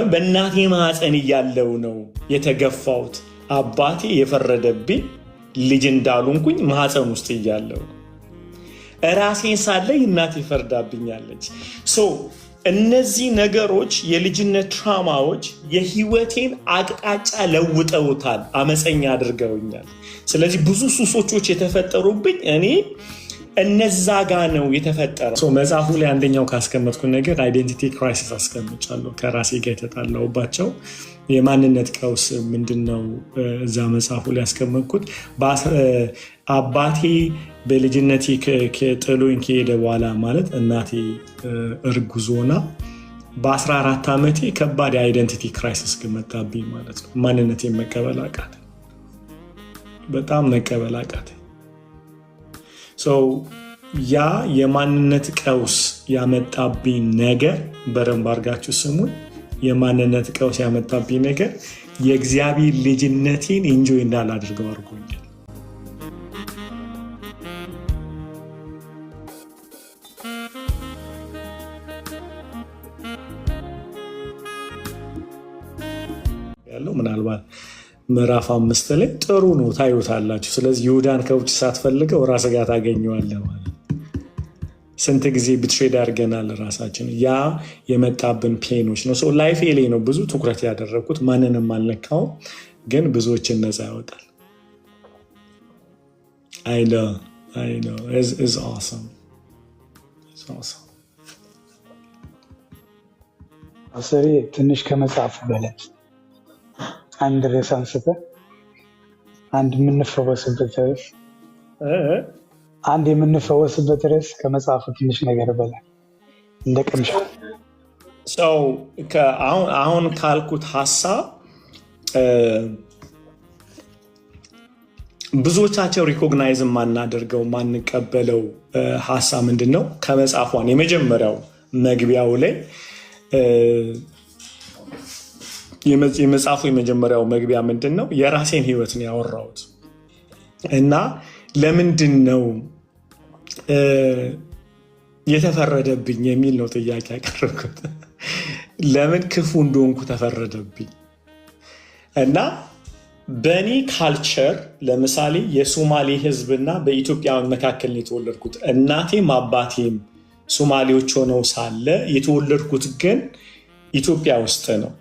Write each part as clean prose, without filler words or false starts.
በእናቴ ማህፀን እያለው ነው የተገፋሁት። አባቴ የፈረደብኝ ልጅ እንዳልሆንኩኝ ማህፀን ውስጥ እያለው ራሴን ሳለኝ እናቴ ፈርዳብኛለች። እነዚህ ነገሮች የልጅነት ትራማዎች የህይወቴን አቅጣጫ ለውጠውታል፣ አመፀኛ አድርገውኛል። ስለዚህ ብዙ ሱሶች የተፈጠሩብኝ እኔ እነዛ ጋ ነው የተፈጠረው። መጽሐፉ ላይ አንደኛው ካስቀመጥኩ ነገር አይዴንቲቲ ክራይሲስ አስቀምጫለሁ። ከራሴ ጋር የተጣላሁባቸው የማንነት ቀውስ ምንድነው? እዛ መጽሐፉ ላይ ያስቀመጥኩት አባቴ በልጅነቴ ጥሎኝ ከሄደ በኋላ ማለት እናቴ እርጉዞና በ14 ዓመቴ ከባድ የአይደንቲቲ ክራይሲስ መጣብኝ ማለት ነው። ማንነቴን መቀበል አቃተኝ፣ በጣም መቀበል አቃተኝ። ያ የማንነት ቀውስ ያመጣብኝ ነገር በደንብ አድርጋችሁ ስሙን። የማንነት ቀውስ ያመጣብኝ ነገር የእግዚአብሔር ልጅነቴን ኢንጆይ እንዳላደርገው አድርጎኛል። ያለው ምናልባት ምዕራፍ 5 ላይ ጥሩ ነው ታዩታላችሁ። ስለዚህ ይሁዳን ከውጭ ሳትፈልገው ራስ ጋር ታገኘዋለህ ማለት ስንት ጊዜ ብትሬድ አድርገናል ራሳችን። ያ የመጣብን ፔኖች ነው። ላይፍ ላይ ነው ብዙ ትኩረት ያደረግኩት። ማንንም አልነካው፣ ግን ብዙዎችን ነፃ ያወጣል። I know it's awesome. አሰሪ ትንሽ ከመጽሐፉ በለት አንድ ርዕስ አንስተህ አንድ የምንፈወስበት ርዕስ የምንፈወስበት ርዕስ ከመጽሐፉ ትንሽ ነገር በላይ እንደ ቅምሻ አሁን ካልኩት ሀሳብ ብዙዎቻቸው ሪኮግናይዝ ማናደርገው ማንቀበለው ሀሳብ ምንድን ነው? ከመጽሐፏን የመጀመሪያው መግቢያው ላይ የመጽሐፉ የመጀመሪያው መግቢያ ምንድን ነው? የራሴን ህይወት ነው ያወራሁት እና ለምንድን ነው የተፈረደብኝ የሚል ነው ጥያቄ ያቀረብኩት። ለምን ክፉ እንደሆንኩ ተፈረደብኝ? እና በእኔ ካልቸር ለምሳሌ የሶማሌ ህዝብና በኢትዮጵያውያን መካከል ነው የተወለድኩት። እናቴም አባቴም ሶማሌዎች ሆነው ሳለ የተወለድኩት ግን ኢትዮጵያ ውስጥ ነው።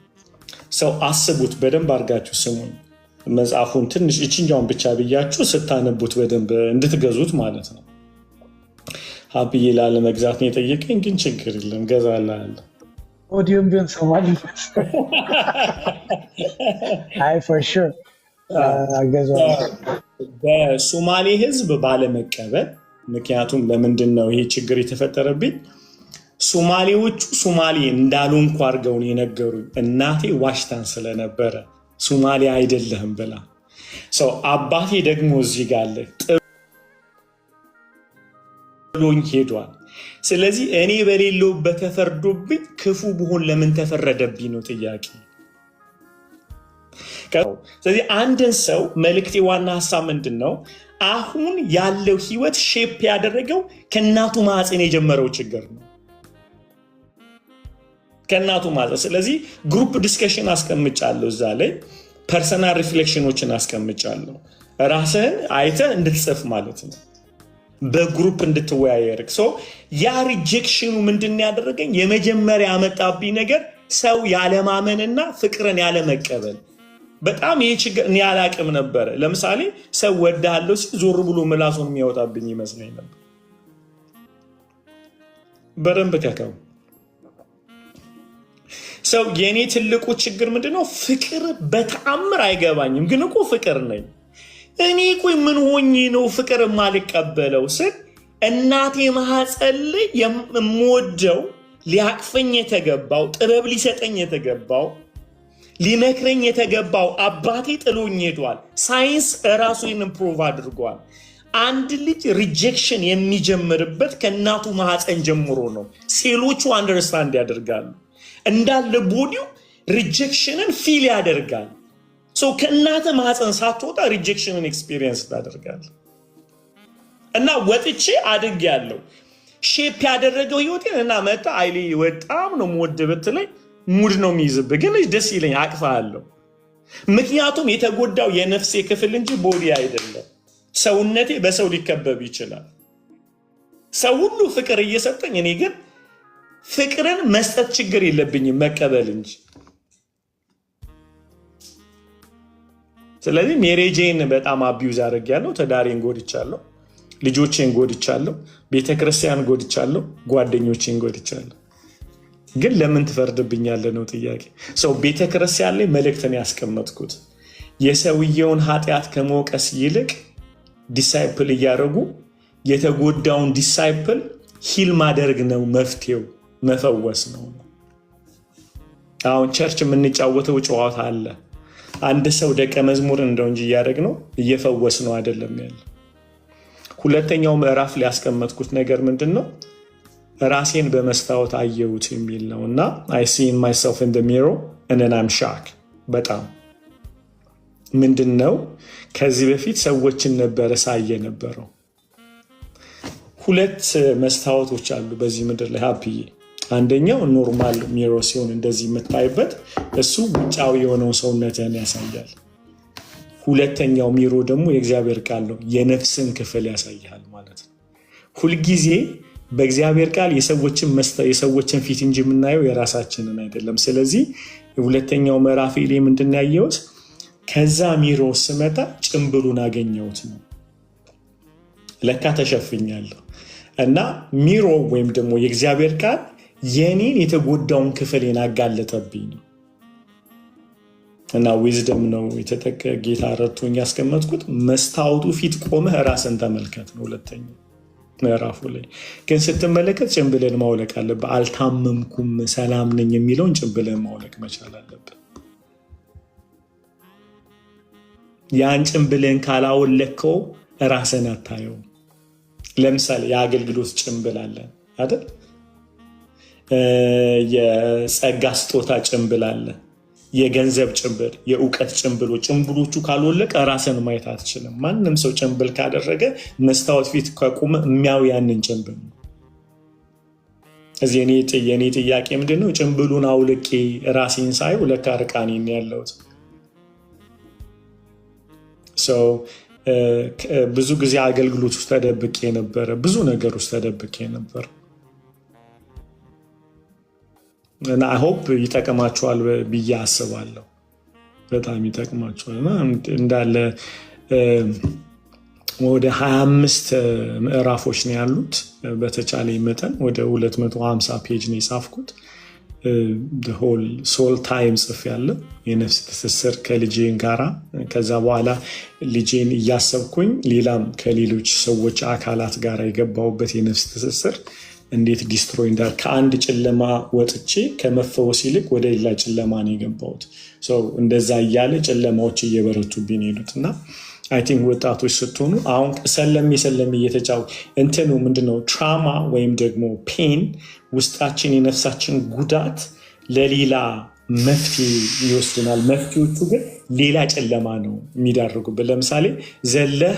አስቡት፣ በደንብ አድርጋችሁ ስሙኝ። መጽሐፉን ትንሽ እችኛውን ብቻ ብያችሁ ስታነቡት በደንብ እንድትገዙት ማለት ነው። ሀብዬ ላለመግዛት ነው የጠየቀኝ፣ ግን ችግር የለም ገዛላለሁ። ኦዲዮም ቢሆን ሶማሊ በሶማሌ ህዝብ ባለመቀበል ምክንያቱም ለምንድን ነው ይሄ ችግር የተፈጠረብኝ? ሶማሌዎቹ ሶማሌ እንዳልሆንኩ አድርገው የነገሩኝ። እናቴ ዋሽታን ስለነበረ ሶማሌ አይደለህም ብላ። አባቴ ደግሞ እዚህ ጋር አለ ጥሎኝ ሄዷል። ስለዚህ እኔ በሌለውበት ተፈርዶብኝ ክፉ ብሆን ለምን ተፈረደብኝ ነው ጥያቄ። ስለዚህ አንድን ሰው መልእክቴ ዋና ሀሳብ ምንድን ነው? አሁን ያለው ህይወት ሼፕ ያደረገው ከእናቱ ማህፀን የጀመረው ችግር ነው፣ ከእናቱ ማህፀን። ስለዚህ ግሩፕ ዲስከሽን አስቀምጫለሁ፣ እዛ ላይ ፐርሰናል ሪፍሌክሽኖችን አስቀምጫለሁ። ራስህን አይተህ እንድትጽፍ ማለት ነው፣ በግሩፕ እንድትወያየርክ። ያ ሪጀክሽኑ ምንድን ያደረገኝ? የመጀመሪያ ያመጣብኝ ነገር ሰው ያለማመንና ፍቅርን ያለመቀበል። በጣም ይህ ችግር እኔ አላቅም ነበረ። ለምሳሌ ሰው ወዳለው ዞር ብሎ ምላሱን የሚያወጣብኝ ይመስለኝ ነበር። በደንብ ከከው ሰው የኔ ትልቁ ችግር ምንድነው? ፍቅር በተአምር አይገባኝም፣ ግን እኮ ፍቅር ነኝ እኔ። ቆይ ምን ሆኜ ነው ፍቅር የማልቀበለው ስል እናቴ ማህፀን ላይ የምወደው ሊያቅፈኝ የተገባው ጥበብ ሊሰጠኝ የተገባው ሊመክረኝ የተገባው አባቴ ጥሎኝ ሄዷል። ሳይንስ እራሱ ይህንን ፕሩቭ አድርጓል። አንድ ልጅ ሪጀክሽን የሚጀምርበት ከእናቱ ማህፀን ጀምሮ ነው። ሴሎቹ አንደርስታንድ ያደርጋሉ። እንዳለ ቦዲው ሪጀክሽንን ፊል ያደርጋል። ከእናተ ማህፀን ሳትወጣ ሪጀክሽንን ኤክስፒሪየንስ ታደርጋል። እና ወጥቼ አድግ ያለው ሼፕ ያደረገው ህይወቴን እና መጣ አይሌ በጣም ነው የምወድ ብትለኝ ሙድ ነው የሚይዝብህ። ግን ደስ ይለኝ አቅፋለሁ። ምክንያቱም የተጎዳው የነፍሴ ክፍል እንጂ ቦዲ አይደለም። ሰውነቴ በሰው ሊከበብ ይችላል። ሰው ሁሉ ፍቅር እየሰጠኝ፣ እኔ ግን ፍቅርን መስጠት ችግር የለብኝም መቀበል እንጂ። ስለዚህ ሜሬጄን በጣም አቢዩዝ አድርጌያለሁ። ትዳሬን ጎድቻለሁ፣ ልጆቼን ጎድቻለሁ፣ ቤተክርስቲያን ጎድቻለሁ፣ ጓደኞቼን ጎድቻለሁ። ግን ለምን ትፈርድብኛለህ ነው ጥያቄ። ሰው ቤተክርስቲያን ላይ መልእክትን ያስቀመጥኩት የሰውየውን ኃጢአት ከመውቀስ ይልቅ ዲሳይፕል እያደረጉ የተጎዳውን ዲሳይፕል ሂል ማደርግ ነው መፍትሄው፣ መፈወስ ነው። አሁን ቸርች የምንጫወተው ጨዋታ አለ። አንድ ሰው ደቀ መዝሙር እንደው እንጂ እያደረግ ነው እየፈወስ ነው አይደለም ያለ። ሁለተኛው ምዕራፍ ላይ ያስቀመጥኩት ነገር ምንድን ነው? ራሴን በመስታወት አየሁት የሚል ነው እና I seen myself in the mirror and then I'm shocked። በጣም ምንድን ነው ከዚህ በፊት ሰዎችን ነበረ ሳየ ነበረው። ሁለት መስታወቶች አሉ በዚህ ምድር ላይ ሀብዬ። አንደኛው ኖርማል ሚሮ ሲሆን እንደዚህ የምታይበት እሱ ውጫዊ የሆነው ሰውነትን ያሳያል። ሁለተኛው ሚሮ ደግሞ የእግዚአብሔር ቃል ነው፣ የነፍስን ክፍል ያሳያል ማለት ነው። ሁልጊዜ በእግዚአብሔር ቃል የሰዎችን ፊት እንጂ የምናየው የራሳችንን አይደለም። ስለዚህ የሁለተኛው ምዕራፍ ላይ ምንድን ያየሁት? ከዛ ሚሮ ስመጣ ጭምብሉን አገኘሁት ነው። ለካ ተሸፍኛለሁ እና ሚሮ ወይም ደግሞ የእግዚአብሔር ቃል የኔን የተጎዳውን ክፍሌን አጋለጠብኝ ነው እና ዊዝደም ነው ጌታ ረድቶኝ ያስቀመጥኩት። መስታወቱ ፊት ቆመህ ራስን ተመልከት ነው ሁለተኛው ምዕራፉ ላይ። ግን ስትመለከት ጭንብልን ማውለቅ አለብህ። አልታመምኩም ሰላም ነኝ የሚለውን ጭንብልን ማውለቅ መቻል አለብህ። ያን ጭንብልን ካላወለከው ራስን አታየው። ለምሳሌ የአገልግሎት ጭንብል አለ አይደል? የጸጋ ስጦታ ጭንብል አለ፣ የገንዘብ ጭንብል፣ የእውቀት ጭንብሎቹ ካልወለቀ ራስን ማየት አትችልም። ማንም ሰው ጭንብል ካደረገ መስታወት ፊት ከቆመ የሚያው ያንን ጭንብል ነው። እዚህ የኔ ጥያቄ ምንድነው? ጭንብሉን አውልቄ ራሴን ሳየው ለካ ርቃኔን ያለሁት። ብዙ ጊዜ አገልግሎት ውስጥ ተደብቄ ነበረ፣ ብዙ ነገር ውስጥ ተደብቄ ነበር እና አይሆፕ ይጠቅማቸዋል ብዬ አስባለሁ። በጣም ይጠቅማቸዋል። እንዳለ ወደ 25 ምዕራፎች ነው ያሉት። በተቻለ መጠን ወደ 250 ፔጅ ነው የጻፍኩት። ሆል ሶል ታይም ጽፍ ያለ የነፍስ ትስስር ከልጄን ጋራ። ከዛ በኋላ ልጄን እያሰብኩኝ ሌላም ከሌሎች ሰዎች አካላት ጋር የገባሁበት የነፍስ ትስስር እንዴት ዲስትሮይ እንዳል ከአንድ ጨለማ ወጥቼ ከመፈወስ ይልቅ ወደ ሌላ ጨለማ ነው የገባሁት። እንደዛ እያለ ጨለማዎች እየበረቱብኝ ሄዱት እና አይ ቲንክ ወጣቶች ስትሆኑ አሁን ሰለም እየተጫው እንትኑ ምንድነው ትራማ ወይም ደግሞ ፔን ውስጣችን የነፍሳችን ጉዳት ለሌላ መፍትሄ ይወስድናል። መፍትሄዎቹ ግን ሌላ ጨለማ ነው የሚዳርጉብን። ለምሳሌ ዘለህ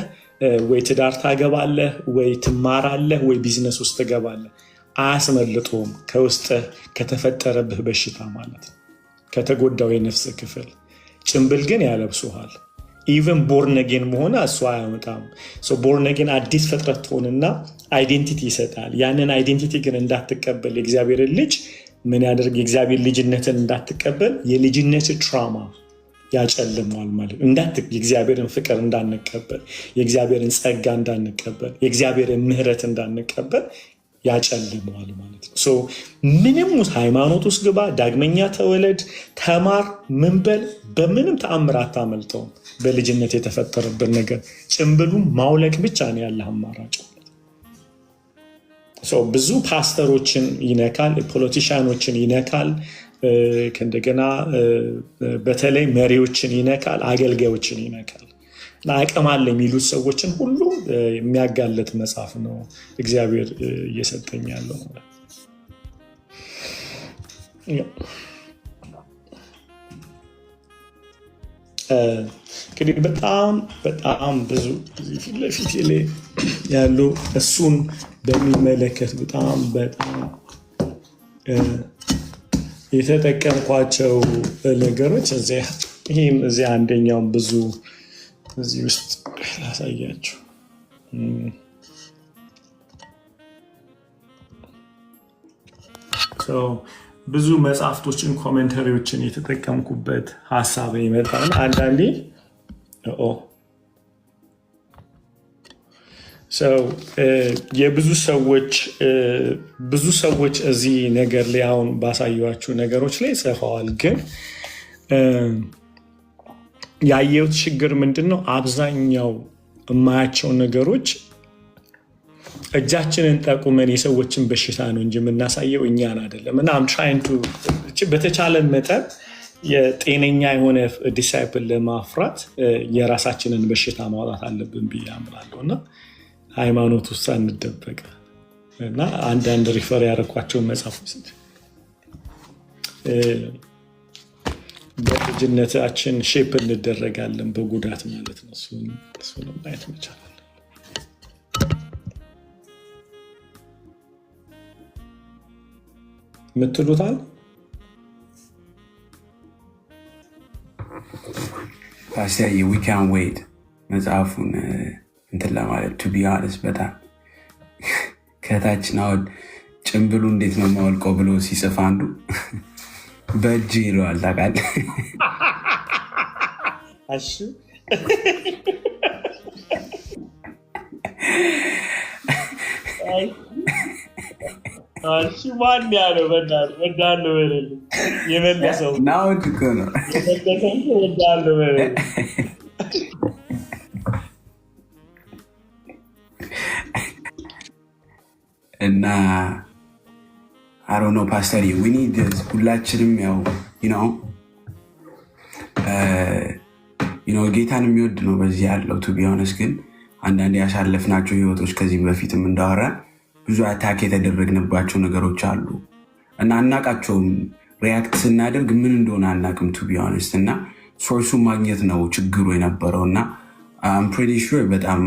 ወይ ትዳር ታገባለህ ወይ ትማራለህ ወይ ቢዝነስ ውስጥ ትገባለህ፣ አያስመልጦም ከውስጥ ከተፈጠረብህ በሽታ ማለት ነው፣ ከተጎዳው የነፍስ ክፍል። ጭንብል ግን ያለብሱሃል። ኢቨን ቦርነጌን መሆን እሱ አያመጣም። ቦርነጌን አዲስ ፍጥረት ትሆንና አይዴንቲቲ ይሰጣል። ያንን አይዴንቲቲ ግን እንዳትቀበል የእግዚአብሔርን ልጅ ምን ያደርግ? የእግዚአብሔር ልጅነትን እንዳትቀበል የልጅነት ትራማ ያጨልመዋል ማለት የእግዚአብሔርን ፍቅር እንዳንቀበል፣ የእግዚአብሔርን ጸጋ እንዳንቀበል፣ የእግዚአብሔርን ምሕረት እንዳንቀበል ያጨልመዋል ማለት ነው። ምንም ሃይማኖት ውስጥ ግባ፣ ዳግመኛ ተወለድ፣ ተማር፣ ምንበል በምንም ተአምር አታመልጠውም። በልጅነት የተፈጠረብን ነገር ጭንብሉን ማውለቅ ብቻ ነው ያለ አማራጭ። ብዙ ፓስተሮችን ይነካል፣ ፖለቲሻኖችን ይነካል፣ ከእንደገና በተለይ መሪዎችን ይነካል፣ አገልጋዮችን ይነካል። አቅም አለ የሚሉት ሰዎችን ሁሉ የሚያጋለጥ መጽሐፍ ነው እግዚአብሔር እየሰጠኝ ያለው። እንግዲህ በጣም ብዙ ፊት ለፊት ላይ ያሉ እሱን በሚመለከት በጣም የተጠቀምኳቸው ነገሮች ይህም እዚህ አንደኛው ብዙ እዚህ ውስጥ ላሳያቸው። ብዙ መጽሐፍቶችን ኮሜንተሪዎችን የተጠቀምኩበት ሀሳብ ይመጣል። አንዳንዴ የብዙ ሰዎች እዚህ ነገር ላይ አሁን ባሳየኋችሁ ነገሮች ላይ ጽፈዋል። ግን ያየሁት ችግር ምንድን ነው? አብዛኛው የማያቸው ነገሮች እጃችንን ጠቁመን የሰዎችን በሽታ ነው እንጂ የምናሳየው እኛን አይደለም። እና በተቻለ መጠን የጤነኛ የሆነ ዲሳይፕል ለማፍራት የራሳችንን በሽታ ማውጣት አለብን ብዬ አምናለሁ። እና ሃይማኖት ውስጥ አንደበቅ እና አንዳንድ ሪፈር ያደረኳቸውን መጽሐፎች በልጅነታችን ሼፕ እንደረጋለን በጉዳት ማለት ነው። እሱንም ማየት መቻላል። ምትሉታል ፓስተር ዊ ካን ዌይት መጽሐፉን እንትን ለማለት ቱ ቢ ኦነስት በጣም ከታችን አሁን ጭምብሉ እንዴት ነው የማወልቀው ብሎ ሲጽፍ አንዱ በእጅ ይለዋል ታውቃለህ። ማን ያለው ወዳለው የመለሰው ናውድ እኮ ነው ወዳለው እና አሮ ነው ፓስተር ዊኒድ ሁላችንም ያው ጌታን የሚወድ ነው በዚህ ያለው ቱ ቢ ኦነስት። ግን አንዳንድ ያሳለፍናቸው ህይወቶች ከዚህም በፊትም እንዳወራ ብዙ አታክ የተደረግንባቸው ነገሮች አሉ እና አናቃቸውም። ሪያክት ስናደርግ ምን እንደሆነ አናቅም ቱ ቢ ኦነስት። እና ሶርሱን ማግኘት ነው ችግሩ የነበረው። እና አም ፕሪቲ ሹር በጣም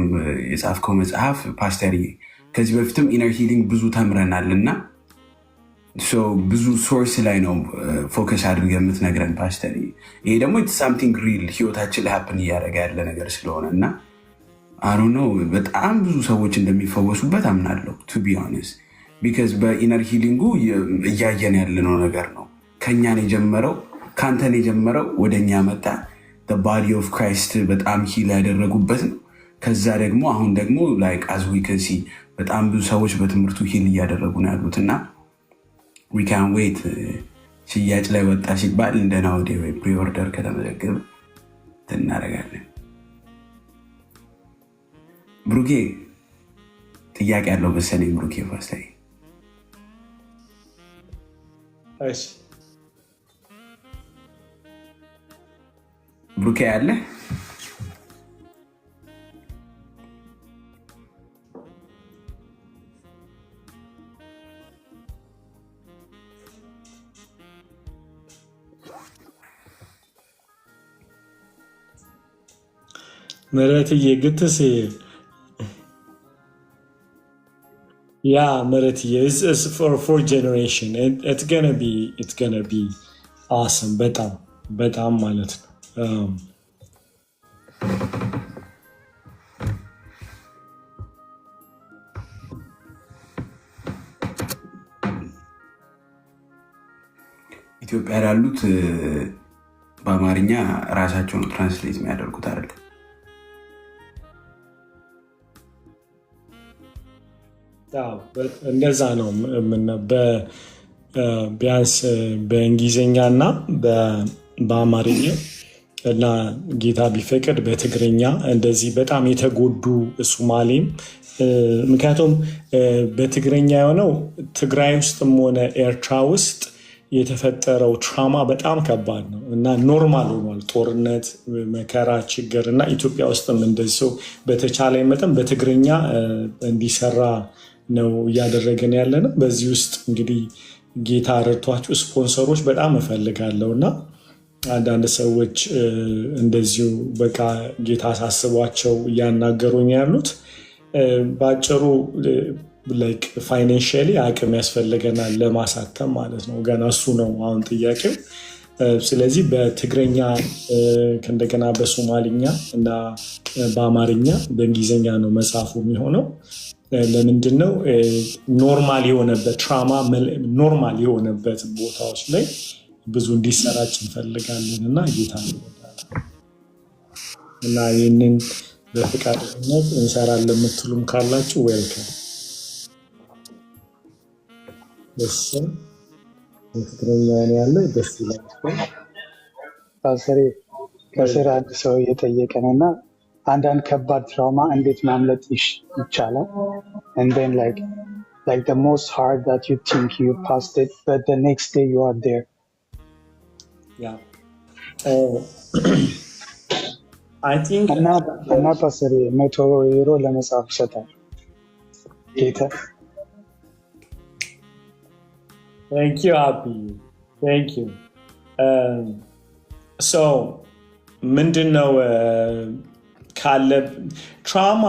የጻፍከው መጽሐፍ ፓስተር ከዚህ በፊትም ኢነር ሂሊንግ ብዙ ተምረናል እና ብዙ ሶርስ ላይ ነው ፎከስ አድርገህ የምትነግረን ፓስተር። ይሄ ደግሞ ሳምቲንግ ሪል ህይወታችን ላይ ሀፕን እያደረገ ያለ ነገር ስለሆነ እና አሮ ነው በጣም ብዙ ሰዎች እንደሚፈወሱበት አምናለሁ ቱ ቢ ኦነስት። ቢካዝ በኢነር ሂሊንጉ እያየን ያለነው ነገር ነው። ከኛን የጀመረው ከአንተን የጀመረው ወደኛ መጣ። ባዲ ኦፍ ክራይስት በጣም ሂል ያደረጉበት ነው። ከዛ ደግሞ አሁን ደግሞ ላይክ አዝ ዊ ካን ሲ በጣም ብዙ ሰዎች በትምህርቱ ሂል እያደረጉ ነው ያሉት እና ዊ ካን ዌይት ሽያጭ ላይ ወጣ ሲባል እንደ ናውዴ ወይ ፕሪኦርደር ከተመዘገበ እናደርጋለን። ብሩኬ ጥያቄ ያለው መሰለኝ። ብሩኬ ፓስተር ብሩኬ ያለ ምረትዬ ግትስ ምረትዬ is for generation it's gonna be awesome በጣም ማለት ነው። ኢትዮጵያ ያሉት በአማርኛ ራሳቸውን ትራንስሌት የሚያደርጉት አይደለም። እንደዛ ነው። ቢያንስ በእንግሊዝኛ እና በአማርኛ እና ጌታ ቢፈቅድ በትግርኛ እንደዚህ በጣም የተጎዱ ሱማሌም ምክንያቱም በትግርኛ የሆነው ትግራይ ውስጥም ሆነ ኤርትራ ውስጥ የተፈጠረው ትራማ በጣም ከባድ ነው እና ኖርማል ሆኗል። ጦርነት፣ መከራ፣ ችግር እና ኢትዮጵያ ውስጥም እንደዚህ ሰው በተቻለ መጠን በትግርኛ እንዲሰራ ነው እያደረገን ያለ ነው። በዚህ ውስጥ እንግዲህ ጌታ ረድቷችሁ ስፖንሰሮች በጣም እፈልጋለሁ እና አንዳንድ ሰዎች እንደዚሁ በቃ ጌታ አሳስቧቸው እያናገሩኝ ያሉት በአጭሩ ላይክ ፋይናንሽሊ አቅም ያስፈልገናል ለማሳተም ማለት ነው። ገና እሱ ነው አሁን ጥያቄው። ስለዚህ በትግረኛ ከእንደገና በሶማሊኛ እና በአማርኛ በእንግሊዝኛ ነው መጽሐፉ የሚሆነው። ለምንድን ነው ኖርማል የሆነበት ትራማ ኖርማል የሆነበት ቦታዎች ላይ ብዙ እንዲሰራጭ እንፈልጋለን እና ጌታ እና ይህንን በፍቃደኝነት እንሰራለን የምትሉም ካላችሁ ዌልከም። ደስም ትግረኛ ያለ ደስ ይላል። ፓስተሬ ከስር አንድ ሰው እየጠየቀ ነው እና አንዳንድ ከባድ ትራውማ እንዴት ማምለጥ ይቻላል? And then like the most hard that you think you passed it, but the next day you are there. Yeah. I think እና ፓስተሬ €100 ለመጽሐፍ ይሰጣል ጌታ። Thank you, Abby. Thank you. So, ምንድነው ካለ ትራማ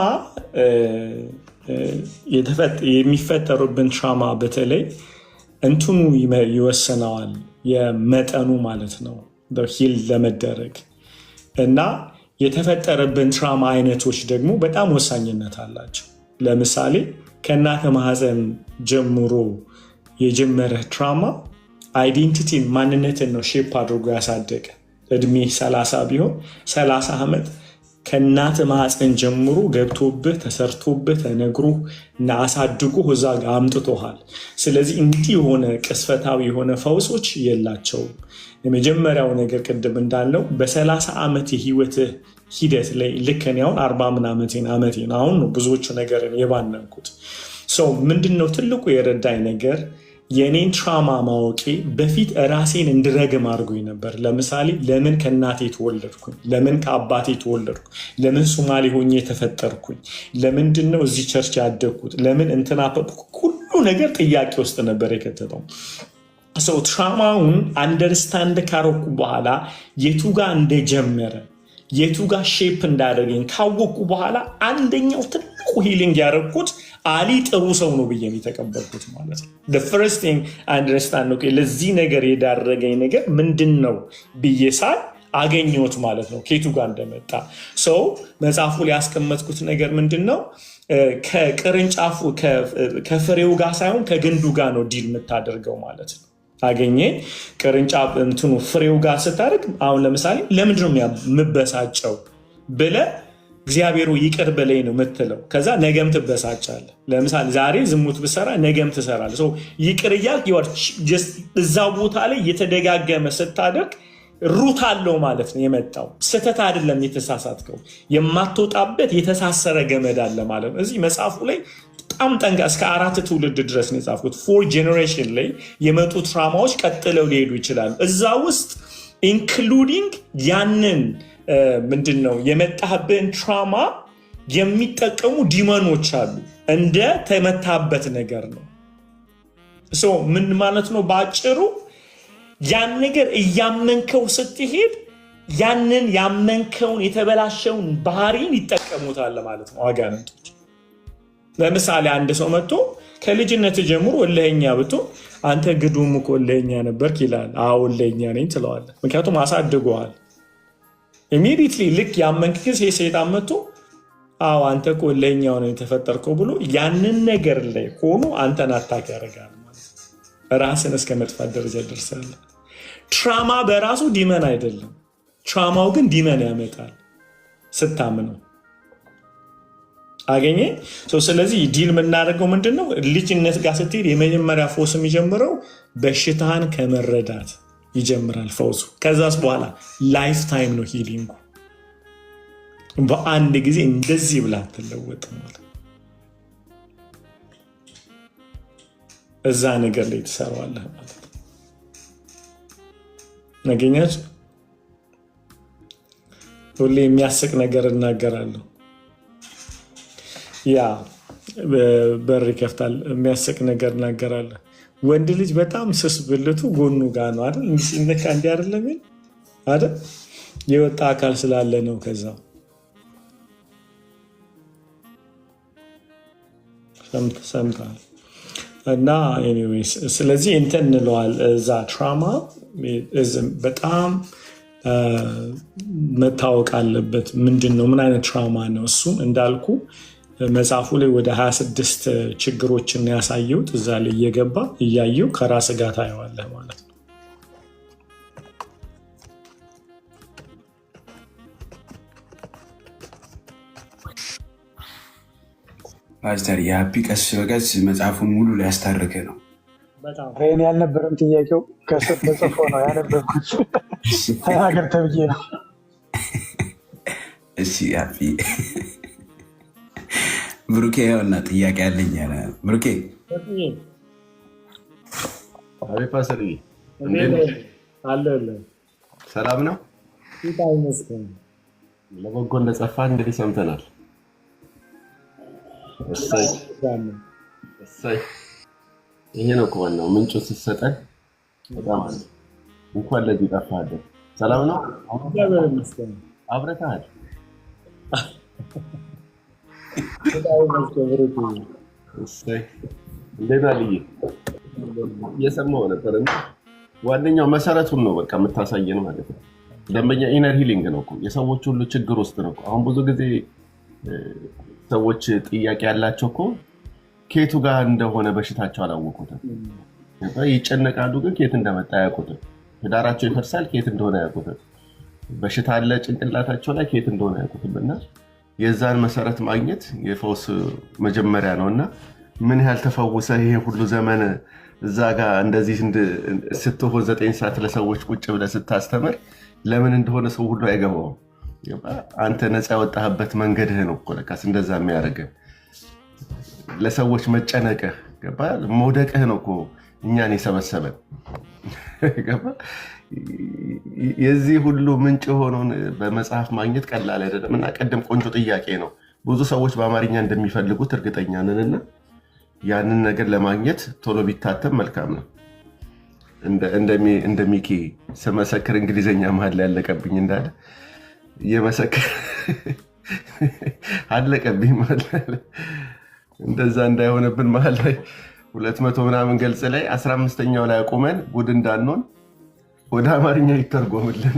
የሚፈጠሩብን ትራማ በተለይ እንትኑ ይወሰነዋል የመጠኑ ማለት ነው ሂል ለመደረግ እና የተፈጠረብን ትራማ አይነቶች ደግሞ በጣም ወሳኝነት አላቸው። ለምሳሌ ከእናተ ማህፀን ጀምሮ የጀመረ ትራማ አይዴንቲቲን ማንነትን ነው ሼፕ አድርጎ ያሳደገ። እድሜ 30 ቢሆን 30 ዓመት ከእናተ ማህፀን ጀምሮ ገብቶብህ ተሰርቶብህ ተነግሮ እና አሳድጎ እዛ ጋር አምጥቶሃል። ስለዚህ እንዲህ የሆነ ቅስፈታዊ የሆነ ፈውሶች የላቸውም። የመጀመሪያው ነገር ቅድም እንዳለው በ30 ዓመት የህይወትህ ሂደት ላይ ልክ እኔ አሁን 40 ምናምን ዓመቴ ነው አሁን ነው ብዙዎቹ ነገርን የባነንኩት። ምንድነው ትልቁ የረዳኝ ነገር የኔን ትራማ ማወቄ በፊት ራሴን እንድረግም አድርጎኝ ነበር። ለምሳሌ ለምን ከእናቴ ተወለድኩኝ? ለምን ከአባቴ ተወለድኩ? ለምን ሶማሌ ሆኜ የተፈጠርኩኝ? ለምንድነው እዚህ ቸርች ያደግኩት? ለምን እንትና ሁሉ ነገር ጥያቄ ውስጥ ነበር የከተተው። ትራማውን አንደርስታንድ ካረኩ በኋላ የቱ ጋር እንደጀመረ የቱ ጋር ሼፕ እንዳደረገኝ ካወቁ በኋላ አንደኛው ትልቁ ሂሊንግ ያደረግኩት አሊ ጥሩ ሰው ነው ብዬ የተቀበልኩት ማለት ነው። the first thing I understand ነው ለዚህ ነገር የዳረገኝ ነገር ምንድን ነው ብዬ ሳይ አገኘሁት ማለት ነው ከየቱ ጋር እንደመጣ። መጽሐፉ ላይ ያስቀመጥኩት ነገር ምንድን ነው ከቅርንጫፉ ከፍሬው ጋር ሳይሆን ከግንዱ ጋር ነው ዲል የምታደርገው ማለት ነው። አገኘ ቅርንጫፍ እንትኑ ፍሬው ጋር ስታደርግ አሁን ለምሳሌ ለምንድን ነው የምበሳጨው ብለህ እግዚአብሔሩ ይቅር በለኝ ነው የምትለው። ከዛ ነገም ትበሳጫለህ። ለምሳሌ ዛሬ ዝሙት ብሰራ ነገም ትሰራለህ። ይቅር እያልክ እዛ ቦታ ላይ የተደጋገመ ስታደርግ ሩት አለው ማለት ነው። የመጣው ስህተት አይደለም፣ የተሳሳትከው የማትወጣበት የተሳሰረ ገመድ አለ ማለት ነው። እዚህ መጽሐፉ ላይ በጣም ጠንቃ እስከ 4 ትውልድ ድረስ ነው የጻፍኩት። 4 ጄኔሬሽን ላይ የመጡ ትራማዎች ቀጥለው ሊሄዱ ይችላሉ። እዛ ውስጥ ኢንክሉዲንግ ያንን ምንድን ነው የመጣህብን ትራማ የሚጠቀሙ ዲመኖች አሉ። እንደ ተመታበት ነገር ነው። ምን ማለት ነው በአጭሩ ያን ነገር እያመንከው ስትሄድ ያንን ያመንከውን የተበላሸውን ባህሪን ይጠቀሙታል ማለት ነው አጋንንቶች። ለምሳሌ አንድ ሰው መጥቶ ከልጅነት ጀምሮ እልኸኛ ብትሆን አንተ ግዱም እኮ እልኸኛ ነበርክ ይላል። አዎ እልኸኛ ነኝ ትለዋለህ፣ ምክንያቱም አሳድጎሃል። ኢሚዲየትሊ ልክ ያመንክ ጊዜ ሰይጣን መጥቶ አዎ አንተ እኮ እልኸኛ ነው የተፈጠርከው ብሎ ያንን ነገር ላይ ሆኖ አንተን አታክ ያደርጋል ማለት ነው። ራስን እስከ መጥፋት ደረጃ ደርሳለህ። ትራማ በራሱ ዲመን አይደለም፣ ትራማው ግን ዲመን ያመጣል ስታምነው። አገኘ። ስለዚህ ዲል የምናደርገው ምንድነው? ልጅነት ጋር ስትሄድ የመጀመሪያ ፎስ የሚጀምረው በሽታህን ከመረዳት ይጀምራል ፈውሱ። ከዛስ በኋላ ላይፍ ታይም ነው ሂሊንጉ። በአንድ ጊዜ እንደዚህ ብላ አትለወጥ ማለት እዛ ነገር ላይ ትሰራዋለህ ማለት ነው። ነገኛች ሁሌ የሚያስቅ ነገር እናገራለሁ። ያ በር ይከፍታል። የሚያስቅ ነገር እናገራለሁ። ወንድ ልጅ በጣም ስስ ብልቱ ጎኑ ጋር ነው አይደል? እንዲህ ሲነካ እንዲህ አይደለም አይደል? የወጣ አካል ስላለ ነው። ከዛ ሰምተሃል። እና ኤኒዌይስ ስለዚህ እንትን እንለዋል እዛ ትራማ በጣም መታወቅ አለበት። ምንድን ነው ምን አይነት ትራማ ነው? እሱም እንዳልኩ መጽሐፉ ላይ ወደ 26 ችግሮችን ያሳየሁት እዛ ላይ እየገባ እያየው ከራስ ጋር ታየዋለህ ማለት ነው። ፓስተር የሀፒ ቀስ በቀስ መጽሐፉን ሙሉ ሊያስታርክ ነው። እኔ ያልነበረም ጥያቄው ከስር ተጽፎ ነው ያነበብኩት። ተናገር ተብዬ ነው። እሺ ሀፒ ብሩኬ ይኸውና ጥያቄ አለኝ ያለ ብሩኬ። አቤት ፓስተር አለ ሰላም ነው። ለበጎ እንደጸፋ እንግዲህ ሰምተናል። እሰይ እሰይ። ይሄ ነው እኮ ዋናው ምንጩ ስትሰጠን በጣም እንኳን ለዚህ ጠፋህ። ሰላም ነው አብረታል። እሰይ እንዴት አልዬ እየሰማሁ ነበር። ዋነኛው መሰረቱን ነው በቃ የምታሳየን ማለት ነው። ደንበኛ ኢነር ሂሊንግ ነው እኮ የሰዎች ሁሉ ችግር ውስጥ ነው። አሁን ብዙ ጊዜ ሰዎች ጥያቄ ያላቸው እኮ ከየቱ ጋር እንደሆነ በሽታቸው አላወቁትም። ይጨነቃሉ፣ ግን ከየት እንደመጣ አያውቁትም። ትዳራቸው ይፈርሳል፣ ከየት እንደሆነ አያውቁትም። በሽታ አለ ጭንቅላታቸው ላይ፣ ከየት እንደሆነ አያውቁትም። እና የዛን መሰረት ማግኘት የፈውስ መጀመሪያ ነው። እና ምን ያህል ተፈውሰ ይሄ ሁሉ ዘመን እዛ ጋር እንደዚህ ስትሆን 9 ሰዓት ለሰዎች ቁጭ ብለህ ስታስተምር ለምን እንደሆነ ሰው ሁሉ አይገባውም። አንተ ነፃ ያወጣህበት መንገድህ ነው እኮ ለካስ እንደዛ የሚያደርግህ። ለሰዎች መጨነቅህ ገባ መውደቅህ ነው እኮ እኛን የሰበሰበን ገባ። የዚህ ሁሉ ምንጭ የሆነውን በመጽሐፍ ማግኘት ቀላል አይደለም። እና ቀደም ቆንጆ ጥያቄ ነው። ብዙ ሰዎች በአማርኛ እንደሚፈልጉት እርግጠኛ ነንና ያንን ነገር ለማግኘት ቶሎ ቢታተም መልካም ነው። እንደ ሚኪ ስመሰክር እንግሊዝኛ መሀል ላይ ያለቀብኝ እንዳለ የመሰክር አለቀብኝ ማለት እንደዛ እንዳይሆንብን መሀል ላይ 200 ምናምን ገልጽ ላይ 15ኛው ላይ አቁመን ጉድ እንዳንሆን ወደ አማርኛ ይተርጎምልን።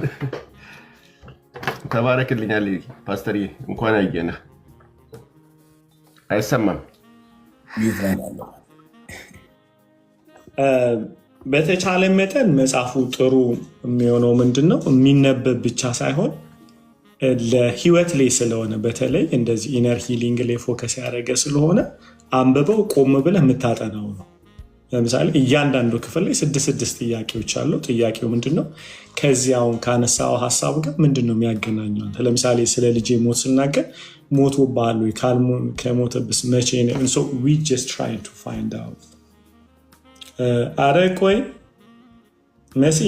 ተባረክልኛል ፓስተር፣ እንኳን አየነህ። አይሰማም? በተቻለ መጠን መጽሐፉ ጥሩ የሚሆነው ምንድነው የሚነበብ ብቻ ሳይሆን ለህይወት ላይ ስለሆነ በተለይ እንደዚህ ኢነር ሂሊንግ ላይ ፎከስ ያደረገ ስለሆነ አንብበው ቆም ብለህ የምታጠናው ነው። ለምሳሌ እያንዳንዱ ክፍል ላይ 6 ጥያቄዎች አለው። ጥያቄው ምንድነው ከዚያውን ካነሳው ሀሳብ ጋር ምንድነው የሚያገናኘው? ለምሳሌ ስለ ልጄ ሞት ስናገር ሞቶብሃል ወይ? ከሞተብስ መቼ ነው? so we just trying to find out። አረ ቆይ መሲ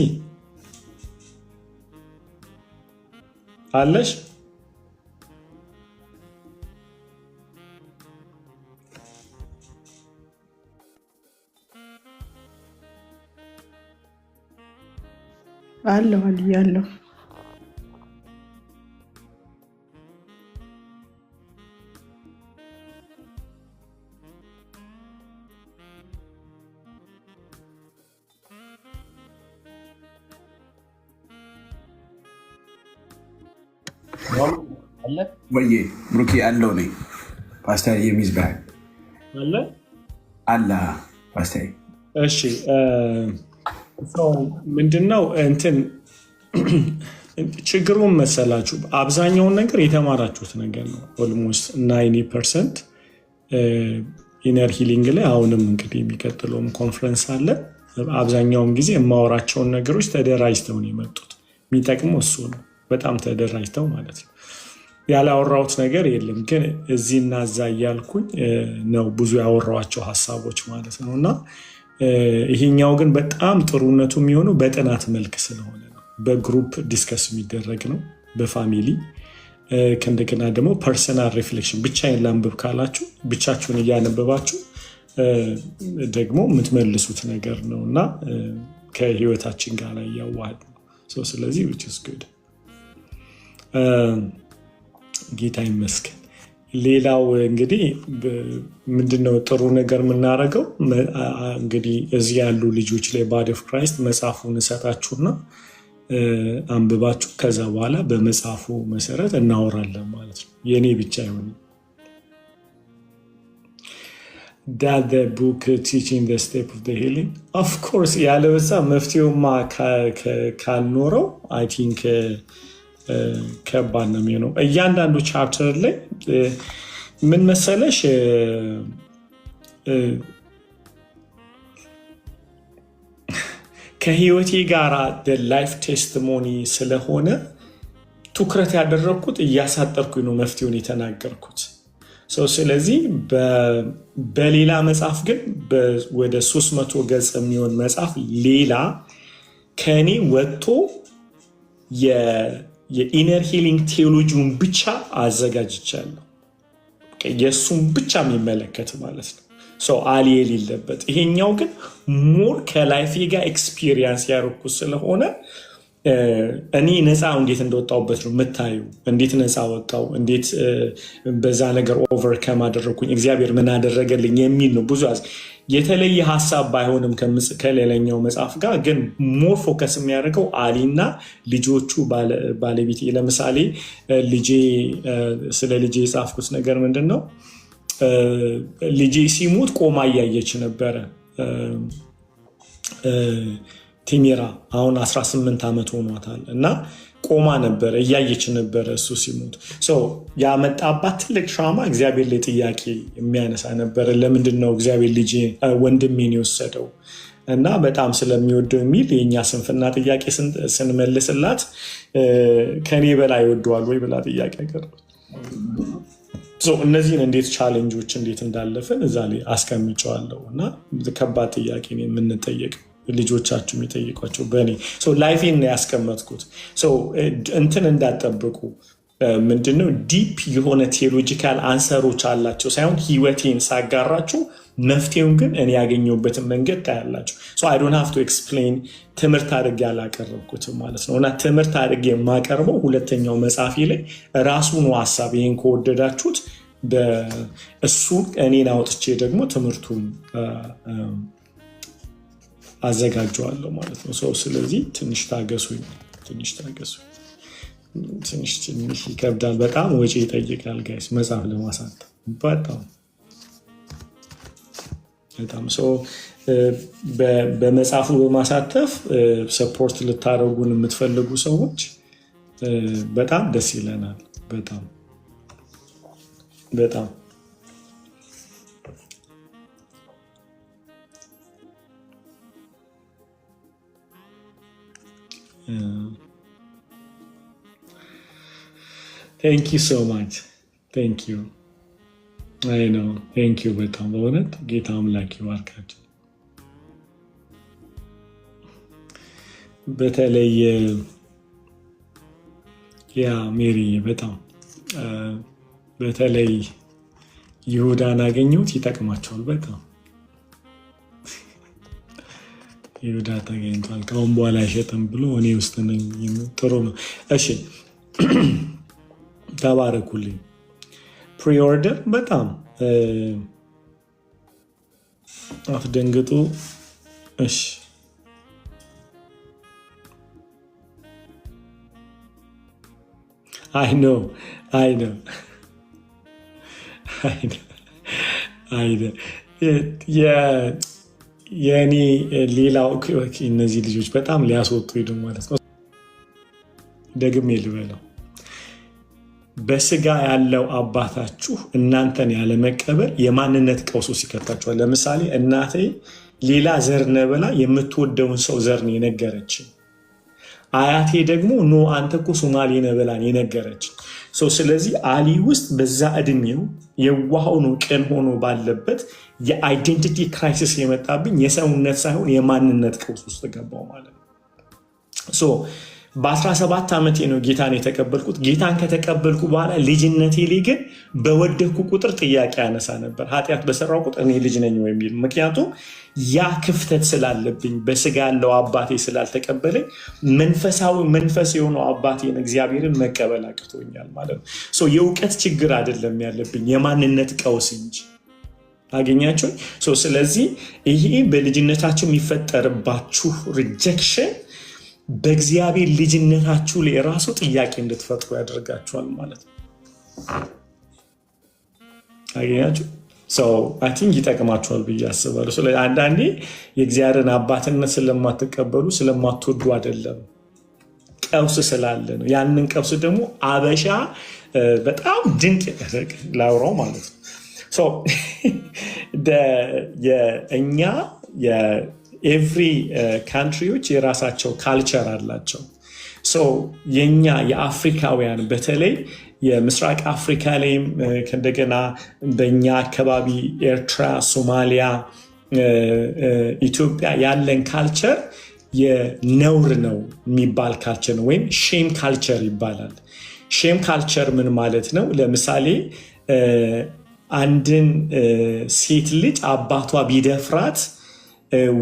አለሽ? አለሁ አልያለሁ። ወዬ ብሩኬ አለው ነኝ ፓስተር የሚዝባ አለ አላ ፓስተር። እሺ ምንድነው እንትን ችግሩን መሰላችሁ? አብዛኛውን ነገር የተማራችሁት ነገር ነው። ኦልሞስት 90% ኢነር ሂሊንግ ላይ አሁንም እንግዲህ የሚቀጥለውም ኮንፈረንስ አለ። አብዛኛውን ጊዜ የማወራቸውን ነገሮች ተደራጅተው ነው የመጡት። የሚጠቅመው እሱ ነው። በጣም ተደራጅተው ማለት ነው። ያላወራሁት ነገር የለም፣ ግን እዚህና እዛ እያልኩኝ ነው ብዙ ያወራኋቸው ሀሳቦች ማለት ነው። እና ይሄኛው ግን በጣም ጥሩነቱ የሚሆነው በጥናት መልክ ስለሆነ ነው። በግሩፕ ዲስከስ የሚደረግ ነው፣ በፋሚሊ ከእንደገና ደግሞ ፐርሰናል ሪፍሌክሽን። ብቻዬን ላንብብ ካላችሁ ብቻችሁን እያነበባችሁ ደግሞ የምትመልሱት ነገር ነው እና ከህይወታችን ጋር ላይ እያዋሃድ ነው። ስለዚህ which is good። ጌታ ይመስገን። ሌላው እንግዲህ ምንድነው ጥሩ ነገር የምናደርገው እንግዲህ እዚህ ያሉ ልጆች ላይ ባዲ ኦፍ ክራይስት መጽሐፉን እሰጣችሁና አንብባችሁ ከዛ በኋላ በመጽሐፉ መሰረት እናወራለን ማለት ነው። የኔ ብቻ አይሆንም። that the book teaching the step of the healing of course ያለበዛ መፍትሄውማ ካልኖረው I think ከባድ ነው የሚሆነው። እያንዳንዱ ቻፕተር ላይ ምን መሰለሽ ከህይወቴ ጋር ላይፍ ቴስቲሞኒ ስለሆነ ትኩረት ያደረግኩት እያሳጠርኩኝ ነው መፍትሄውን የተናገርኩት። ስለዚህ በሌላ መጽሐፍ ግን ወደ 300 ገጽ የሚሆን መጽሐፍ ሌላ ከእኔ ወጥቶ የኢነር ሂሊንግ ቴዎሎጂውን ብቻ አዘጋጅቻለሁ። የእሱን ብቻ የሚመለከት ማለት ነው። አሊ የሌለበት። ይሄኛው ግን ሞር ከላይፌ ጋር ኤክስፒሪየንስ ያደረኩት ስለሆነ እኔ ነፃ እንዴት እንደወጣሁበት ነው የምታዩ። እንዴት ነፃ ወጣው፣ እንዴት በዛ ነገር ኦቨርከም አደረግኩኝ፣ እግዚአብሔር ምን አደረገልኝ የሚል ነው። ብዙ የተለየ ሀሳብ ባይሆንም ከሌላኛው መጽሐፍ ጋር ግን ሞር ፎከስ የሚያደርገው አሊና ልጆቹ ባለቤቴ። ለምሳሌ ስለ ልጄ የጻፍኩት ነገር ምንድን ነው? ልጄ ሲሞት ቆማ እያየች ነበረ። ቲሜራ አሁን 18 ዓመት ሆኗታል እና ቆማ ነበረ እያየች ነበረ እሱ ሲሞት። ያመጣባት ትልቅ ትራማ እግዚአብሔር ላይ ጥያቄ የሚያነሳ ነበረ። ለምንድን ነው እግዚአብሔር ልጄ ወንድሜን የወሰደው? እና በጣም ስለሚወደው የሚል የእኛ ስንፍና ጥያቄ ስንመልስላት ከኔ በላይ ይወደዋል ወይ ብላ ጥያቄ ያቀርባል። እነዚህን እንዴት ቻሌንጆች እንዴት እንዳለፍን እዛ ላይ አስቀምጨዋለሁ። እና ከባድ ጥያቄ ነው የምንጠየቀው፣ ልጆቻችሁ የሚጠይቋቸው በእኔ ላይፌን ያስቀመጥኩት። እንትን እንዳጠብቁ ምንድነው ዲፕ የሆነ ቴዎሎጂካል አንሰሮች አላቸው ሳይሆን ህይወቴን ሳጋራችሁ መፍትሄውን ግን እኔ ያገኘሁበትን መንገድ ታያላችሁ። አይ ዶንት ሃቭ ቱ ኤክስፕሌን ትምህርት አድርጌ ያላቀረብኩትም ማለት ነው። እና ትምህርት አድርጌ የማቀርበው ሁለተኛው መጽሐፌ ላይ ራሱን ሀሳብ ይህን ከወደዳችሁት እሱን እኔን አውጥቼ ደግሞ ትምህርቱን አዘጋጀዋለሁ ማለት ነው። ስለዚህ ትንሽ ታገሱኝ። ትንሽ ይከብዳል። በጣም ወጪ ይጠይቃል ጋይስ መጽሐፍ ለማሳተም በጣም በመጽሐፉ በማሳተፍ ሰፖርት ልታደርጉን የምትፈልጉ ሰዎች በጣም ደስ ይለናል። በጣም Thank you so much. Thank you. I know. Thank you በጣም በእውነት ጌታ አምላክ ይባርካችሁ። በተለይ ሜሪ በጣም በተለይ ይሁዳን አገኘሁት ይጠቅማቸዋል በጣም ይሁዳ ተገኝቷል። ከአሁን በኋላ አይሸጥም ብሎ እኔ ውስጥ ነኝ። ጥሩ ነው። እሺ ተባረኩልኝ። ፕሪኦርደር በጣም አትደንግጡ። እሺ አይ ኖ የእኔ ሌላው እነዚህ ልጆች በጣም ሊያስወጡ ሄዱ ማለት ነው። ደግሜ ልበለው፣ በስጋ ያለው አባታችሁ እናንተን ያለመቀበል የማንነት ቀውስ ውስጥ ይከታችኋል። ለምሳሌ እናቴ ሌላ ዘር ነህ ብላ የምትወደውን ሰው ዘር ነው የነገረችኝ። አያቴ ደግሞ ኖ አንተ እኮ ሶማሌ ነህ ብላ የነገረችኝ። ስለዚህ አሊ ውስጥ በዛ እድሜው የዋህ ሆኖ ቅን ሆኖ ባለበት የአይዴንቲቲ ክራይሲስ የመጣብኝ የሰውነት ሳይሆን የማንነት ቀውስ ውስጥ ገባው ማለት ነው። በ17 ዓመቴ ነው ጌታን የተቀበልኩት። ጌታን ከተቀበልኩ በኋላ ልጅነቴ ላይ ግን በወደኩ ቁጥር ጥያቄ ያነሳ ነበር። ኃጢአት በሰራው ቁጥር እኔ ልጅ ነኝ ወይ የሚል። ምክንያቱም ያ ክፍተት ስላለብኝ በስጋ ያለው አባቴ ስላልተቀበለኝ መንፈሳዊ መንፈስ የሆነው አባቴን እግዚአብሔርን መቀበል አቅቶኛል ማለት ነው። የእውቀት ችግር አይደለም ያለብኝ የማንነት ቀውስ እንጂ። አገኛችሁ? ስለዚህ ይሄ በልጅነታችሁ የሚፈጠርባችሁ ሪጀክሽን በእግዚአብሔር ልጅነታችሁ ላይ ራሱ ጥያቄ እንድትፈጥሩ ያደርጋችኋል ማለት ነው። አገኛችሁ? አይ ቲንክ ይጠቅማችኋል ብዬ አስባለሁ። ስለዚህ አንዳንዴ የእግዚአብሔርን አባትነት ስለማትቀበሉ ስለማትወዱ አይደለም፣ ቀውስ ስላለ ነው። ያንን ቀውስ ደግሞ አበሻ በጣም ድንቅ ላውራው ማለት ነው። እኛ የኤቭሪ ካንትሪዎች የራሳቸው ካልቸር አላቸው። የኛ የአፍሪካውያን በተለይ የምስራቅ አፍሪካ ላይም እንደገና በኛ አካባቢ ኤርትራ፣ ሶማሊያ፣ ኢትዮጵያ ያለን ካልቸር የነውር ነው የሚባል ካልቸር ነው፣ ወይም ሼም ካልቸር ይባላል። ሼም ካልቸር ምን ማለት ነው? ለምሳሌ አንድን ሴት ልጅ አባቷ ቢደፍራት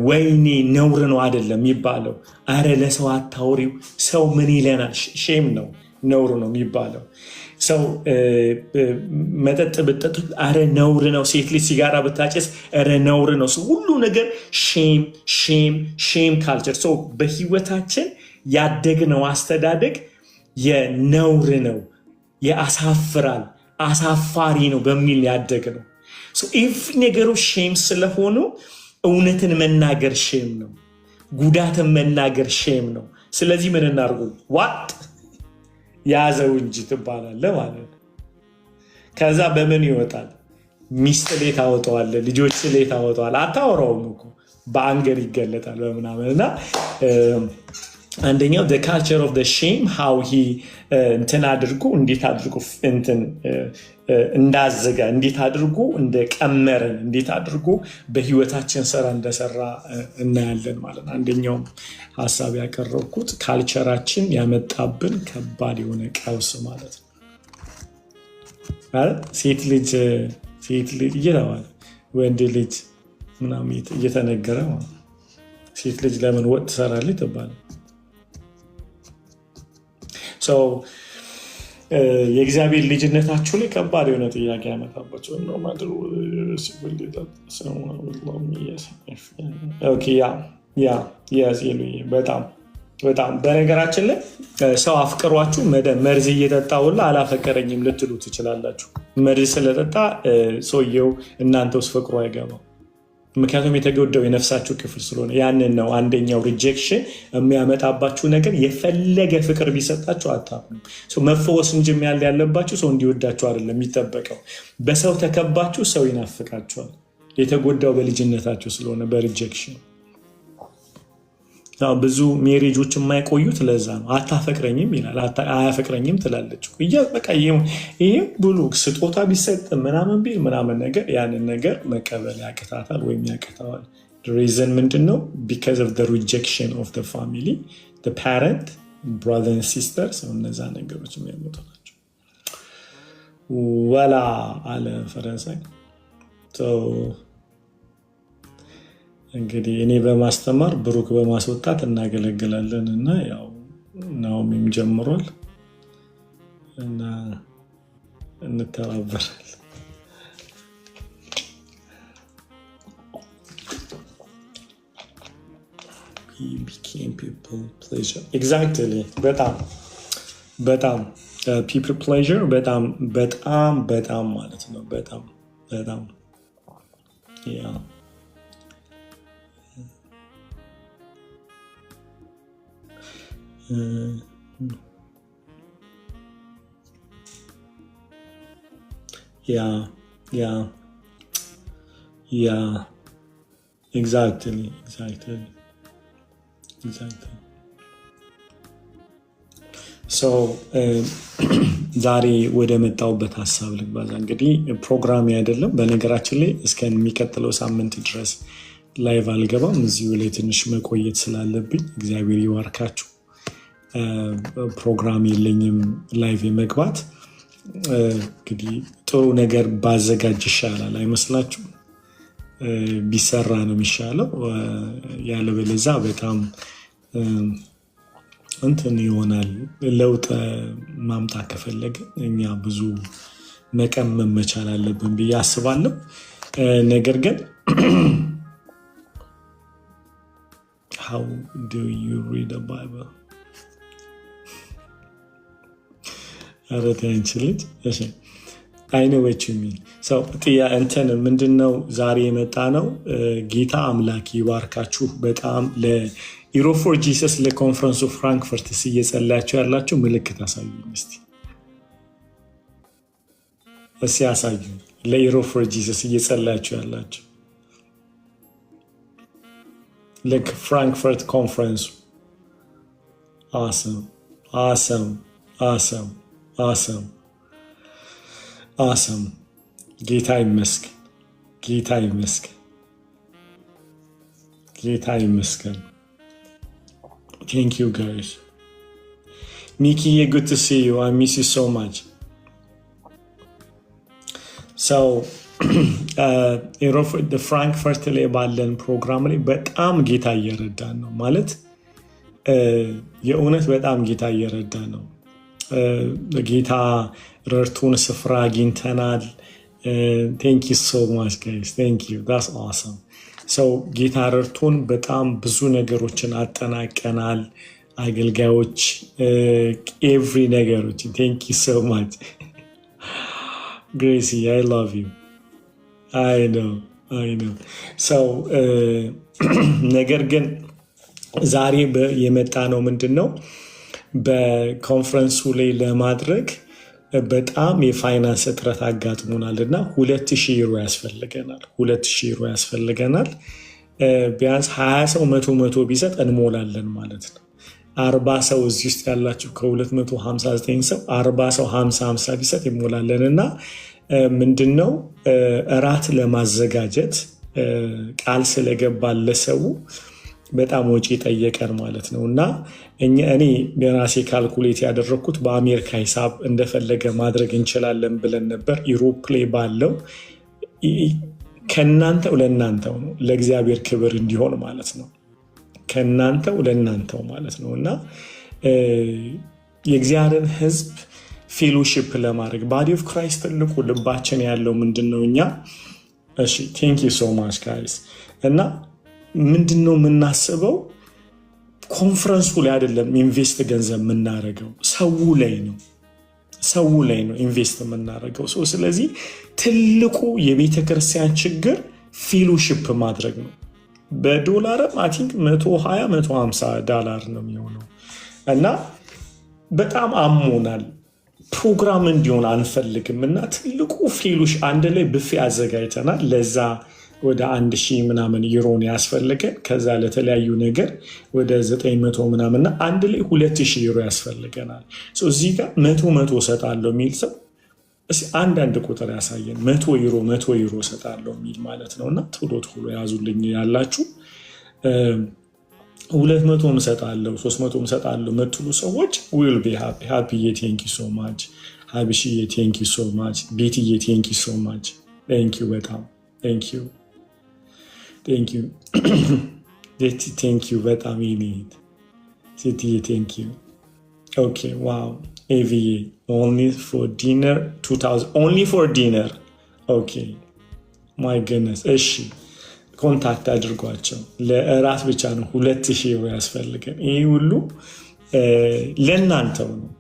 ወይኔ ነውር ነው አይደለም የሚባለው። አረ ለሰው አታውሪው፣ ሰው ምን ይለናል? ሼም ነው፣ ነውር ነው የሚባለው። ሰው መጠጥ ብጠጡ አረ ነውር ነው፣ ሴት ልጅ ሲጋራ ብታጨስ አረ ነውር ነው። ሁሉ ነገር ሼም ሼም ሼም ካልቸር። በህይወታችን ያደግነው አስተዳደግ የነውር ነው፣ የአሳፍራል፣ አሳፋሪ ነው በሚል ያደግ ነው። ኤቭሪ ነገሩ ሼም ስለሆኑ እውነትን መናገር ሼም ነው፣ ጉዳትን መናገር ሼም ነው። ስለዚህ ምን እናድርጉ? ዋጥ ያዘው እንጂ ትባላለ ማለት ነው። ከዛ በምን ይወጣል? ሚስት ላይ ታወጣዋለ፣ ልጆች ላይ ታወጣዋል። አታወራውም እኮ በአንገር ይገለጣል በምናምን እና አንደኛው the culture of the shame how he እንትን አድርጎ እንዴት አድርጎ እንትን እንዳዘጋ እንዴት አድርጎ እንደቀመረን እንዴት አድርጎ በህይወታችን ስራ እንደሰራ እናያለን ማለት ነው። አንደኛው ሀሳብ ያቀረብኩት ካልቸራችን ያመጣብን ከባድ የሆነ ቀውስ ማለት ነው። ሴት ልጅ እየተባለ ወንድ ልጅ ምናምን እየተነገረ ማለት ነው። ሴት ልጅ ለምን ወጥ ትሰራለች ትባለ። የእግዚአብሔር ልጅነታችሁ ላይ ከባድ የሆነ ጥያቄ ያመጣባቸው ነው። በጣም በነገራችን ላይ ሰው አፍቅሯችሁ መርዝ እየጠጣ ሁላ አላፈቀረኝም ልትሉ ትችላላችሁ። መርዝ ስለጠጣ ሰውየው እናንተ ውስጥ ፍቅሩ አይገባም። ምክንያቱም የተጎዳው የነፍሳችሁ ክፍል ስለሆነ። ያንን ነው አንደኛው ሪጀክሽን የሚያመጣባችሁ ነገር። የፈለገ ፍቅር ቢሰጣችሁ አታምኑ። መፈወስ እንጂ ያለባችሁ ሰው እንዲወዳችሁ አይደለም የሚጠበቀው። በሰው ተከባችሁ ሰው ይናፍቃችኋል። የተጎዳው በልጅነታችሁ ስለሆነ በሪጀክሽን ብዙ ሜሬጆች የማይቆዩት ለዛ ነው። አታፈቅረኝም ይላል፣ አያፈቅረኝም ትላለች። ይህ ብሎ ስጦታ ቢሰጥ ምናምን ቢል ምናምን ነገር ያንን ነገር መቀበል ያቅታታል ወይም ያቅተዋል። ሪዝን ምንድን ነው? ቢካዝ ኦፍ ሪጀክሽን ኦፍ ፋሚሊ ፓረንት ብራዘር ሲስተር። እነዛ ነገሮች የሚያመጡ ናቸው። ወላ አለ ፈረንሳይ። እንግዲህ እኔ በማስተማር ብሩክ በማስወጣት እናገለግላለን እና ያው ናኦሚም ጀምሯል እና እንተባበራለን። became people pleasure exactly በጣም people pleasure በጣም ማለት ነው። በጣም ያ exactly ዛሬ ወደ መጣሁበት ሀሳብ ልግባዛ። እንግዲህ ፕሮግራም አይደለም በነገራችን ላይ እስከሚቀጥለው ሳምንት ድረስ ላይቭ አልገባም። እዚሁ ላይ ትንሽ መቆየት ስላለብኝ እግዚአብሔር ይባርካችሁ። ፕሮግራም የለኝም ላይቭ የመግባት እንግዲህ ጥሩ ነገር ባዘጋጅ ይሻላል አይመስላችሁ? ቢሰራ ነው የሚሻለው። ያለበለዚያ በጣም እንትን ይሆናል። ለውጥ ማምጣት ከፈለገ እኛ ብዙ መቀመም መቻል አለብን ብዬ አስባለሁ። ነገር ግን how do you read the Bible? አረታንችልት እሺ I know what you mean. So እንትን ምንድነው ዛሬ የመጣ ነው። ጌታ አምላክ ይባርካችሁ። በጣም ለኢሮ ፎር ጂሰስ ለኮንፈረንሱ ፍራንክፈርት እየጸለያችሁ ያላችሁ ምልክት አሳዩኝ እስቲ አሳዩኝ። ለኢሮ ፎር ጂሰስ እየጸለያችሁ ያላችሁ like Frankfurt conference. Awesome. ጌታ ይመስገን. Thank you guys. Mickey, good to see you. I miss you so much. So the Frankfurt ላይ ባለን ፕሮግራም ላይ በጣም ጌታ እየረዳን ነው ማለት የእውነት በጣም ጌታ እየረዳን ነው። ጌታ ረድቶን ስፍራ አግኝተናል። Thank you so much guys. Thank you. That's awesome. So ጌታ ረድቶን በጣም ብዙ ነገሮችን አጠናቀናል። አገልጋዮች ኤቭሪ ነገሮች Thank you so much. Gracie, I love you. I know. So ነገር ግን ዛሬ የመጣ ነው ምንድነው በኮንፈረንሱ ላይ ለማድረግ በጣም የፋይናንስ እጥረት አጋጥሞናልና 2000 ዩሮ ያስፈልገናል። 2000 ዩሮ ያስፈልገናል። ቢያንስ 20 ሰው 100 ቢሰጥ እንሞላለን ማለት ነው። 40 ሰው እዚህ ውስጥ ያላችሁ ከ259 ሰው 40 ሰው 50 ቢሰጥ ይሞላለንና ምንድነው እራት ለማዘጋጀት ቃል ስለገባል ለሰው በጣም ወጪ ጠየቀን ማለት ነውና እኔ በራሴ ካልኩሌት ያደረኩት በአሜሪካ ሂሳብ እንደፈለገ ማድረግ እንችላለን ብለን ነበር። ዩሮፕ ላይ ባለው ከናንተው ለናንተው ነው ለእግዚአብሔር ክብር እንዲሆን ማለት ነው። ከናንተው ለናንተው ማለት ነውና የእግዚአብሔር ሕዝብ ፌሎሺፕ ለማድረግ ባዲ ኦፍ ክራይስት ትልቁ ልባችን ያለው ምንድነው እኛ እሺ ቴንክ ዩ ሶ ማች ጋይስ እና ምንድነው የምናስበው ኮንፈረንሱ ላይ አይደለም ኢንቨስት ገንዘብ የምናደርገው ሰው ላይ ነው ኢንቨስት የምናደርገው ስለዚህ ትልቁ የቤተ ክርስቲያን ችግር ፌሎሺፕ ማድረግ ነው። በዶላርም አይ ቲንክ 120 150 ዶላር ነው የሚሆነው እና በጣም አሞናል። ፕሮግራም እንዲሆን አንፈልግም እና ትልቁ ፌሎሽ አንድ ላይ ብፌ አዘጋጅተናል። ለዛ ወደ 1000 ምናምን ዩሮን ያስፈልገን ከዛ ለተለያዩ ነገር ወደ 900 ምናምንና አንድ ላይ 2000 ዩሮ ያስፈልገናል። እዚህ ጋር 100 ሰጣለሁ የሚል ሰው አንዳንድ ቁጥር ያሳየን 100 ዩሮ ሰጣለሁ የሚል ማለት ነውና ቶሎ ያዙልኝ ያላችሁ 200 ሰጣለሁ 300 ሰጣለሁ መጥሉ ሰዎች will be happy. Thank you so much. Habishie, thank you so much. Betty, thank you so much. Thank you በጣም thank you Betty, thank you በጣም ይኔት City, thank you. Okay, wow. AVA only for dinner 2000 only for dinner. Okay, my goodness. እሺ ኮንታክት አድርጓቸው። ለራስ ብቻ ነው 2000 ዩሮ ያስፈልገን። ይሄ ሁሉ ለእናንተው ነው።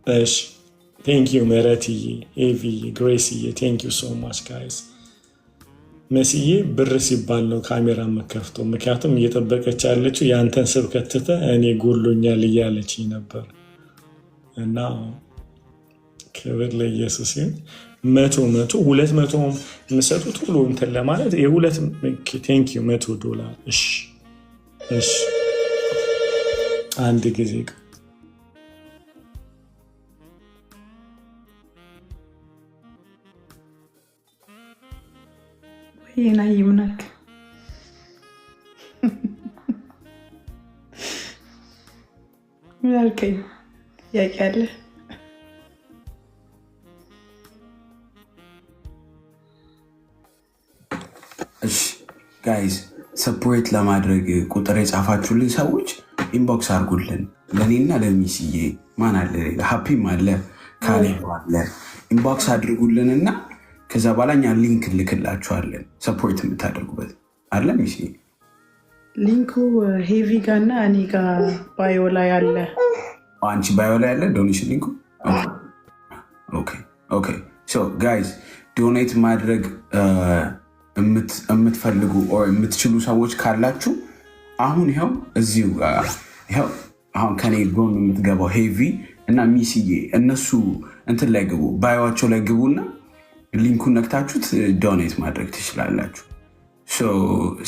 እሺ ቴንክ ዩ መረትዬ፣ ኤቪዬ፣ ግሬስዬ ቴንክ ዩ ሶ ማች ጋይስ። መስዬ ብር ሲባል ነው ካሜራ መከፍተው፣ ምክንያቱም እየጠበቀች ያለችው ያንተን ስብከት ትተህ እኔ ጎሎኛል እያለች ነበር እና ክብር ለኢየሱስ ይሁን። 100 200 የምሰጡት ሁሉ እንትን ለማለት የሁለት ቴንክ ዩ $100። እሺ አንድ ጊዜ ወይና ይምናክ ምን አልከኝ? ጥያቄ አለ? እሺ ጋይዝ ሰፖርት ለማድረግ ቁጥር የጻፋችሁልን ሰዎች ኢንቦክስ አድርጉልን። ለእኔና ለሚስዬ ማን አለ ሀፒም አለ ካሌብ አለ ኢንቦክስ አድርጉልንና ከዛ በኋላ እኛ ሊንክ ልክላችኋለን ሰፖርት የምታደርጉበት አለ። ሚስዬ ሊንኩ ሄቪ ጋር እና እኔ ጋር ባዮ ላይ አለ። አንቺ ባዮ ላይ አለ ዶኔሽን ሊንኩ። ኦኬ ጋይዝ ዶኔት ማድረግ የምትፈልጉ የምትችሉ ሰዎች ካላችሁ አሁን ይኸው እዚሁ ይኸው አሁን ከኔ ጎን የምትገባው ሄቪ እና ሚስዬ እነሱ እንትን ላይ ግቡ፣ ባዮዋቸው ላይ ግቡና ሊንኩን ነክታችሁት ዶኔት ማድረግ ትችላላችሁ።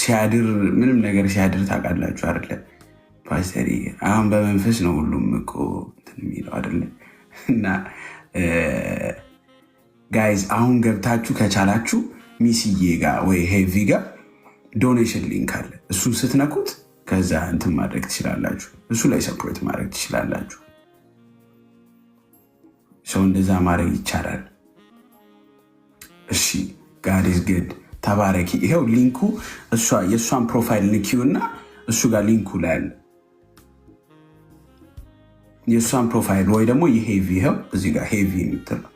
ሲያድር ምንም ነገር ሲያድር ታውቃላችሁ አይደለ? ፓስተሪ አሁን በመንፈስ ነው ሁሉም እኮ እንትን የሚለው አይደለ? እና ጋይዝ አሁን ገብታችሁ ከቻላችሁ ሚስዬ ጋር ወይ ሄቪ ጋር ዶኔሽን ሊንክ አለ። እሱን ስትነኩት ከዛ እንትን ማድረግ ትችላላችሁ። እሱ ላይ ሰፖርት ማድረግ ትችላላችሁ። ሰው እንደዛ ማድረግ ይቻላል። እሺ ጋድ ኢዝ ጉድ ተባረኪ። ይኸው ሊንኩ የእሷን ፕሮፋይል ንኪው እና እሱ ጋር ሊንኩ ላይ አለ የእሷን ፕሮፋይል ወይ ደግሞ የሄቪ ይኸው እዚህ ጋር ሄቪ የምትለው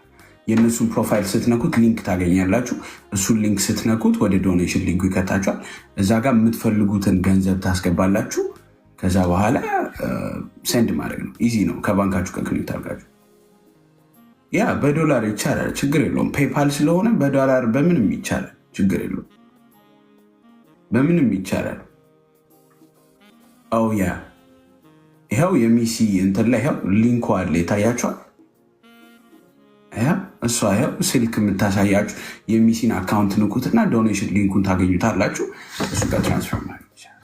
የእነሱን ፕሮፋይል ስትነኩት ሊንክ ታገኛላችሁ። እሱን ሊንክ ስትነኩት ወደ ዶኔሽን ሊንኩ ይከታችኋል። እዛ ጋር የምትፈልጉትን ገንዘብ ታስገባላችሁ። ከዛ በኋላ ሴንድ ማድረግ ነው። ኢዚ ነው። ከባንካችሁ ከክኒት አድርጋችሁ ያ በዶላር ይቻላል፣ ችግር የለውም። ፔፓል ስለሆነ በዶላር በምንም ይቻላል፣ ችግር የለውም። በምንም ይቻላል። ያ ይኸው የሚሲ እንትን ላይ ይኸው ሊንኩ አለ፣ ይታያችኋል። እሷ ይኸው ስልክ የምታሳያችሁ የሚሲን አካውንት ንኩትና ዶኔሽን ሊንኩን ታገኙታላችሁ። እሱ ጋር ትራንስፈር ማድረግ ይቻላል።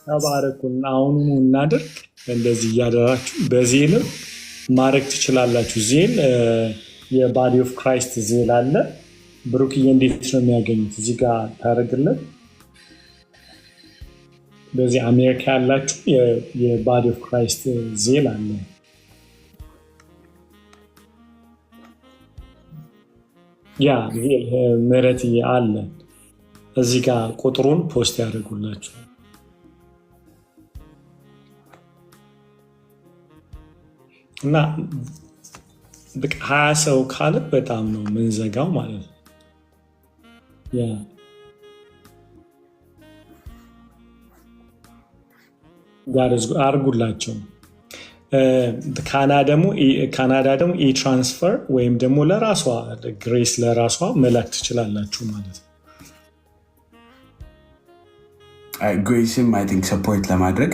ተባረኩን። አሁኑኑ እናድርግ። እንደዚህ እያደራችሁ በዜልም ማድረግ ትችላላችሁ። ዜል የባዲ ኦፍ ክራይስት ዜል አለ። ብሩክዬ እንዴት ነው የሚያገኙት? እዚህ ጋር ታደርግልን። በዚህ አሜሪካ ያላችሁ የባዲ ኦፍ ክራይስት ዜል አለ። ያ ምህረት አለ። እዚህ ጋር ቁጥሩን ፖስት ያደርጉላችሁ። እና 20 ሰው ካለ በጣም ነው ምንዘጋው ማለት ነው። አርጉላቸው። ካናዳ ደግሞ ኢትራንስፈር ወይም ደግሞ ለራሷ ግሬስ ለራሷ መላክ ትችላላችሁ ማለት ነው። ግሬስም አይ ቲንክ ሰፖርት ለማድረግ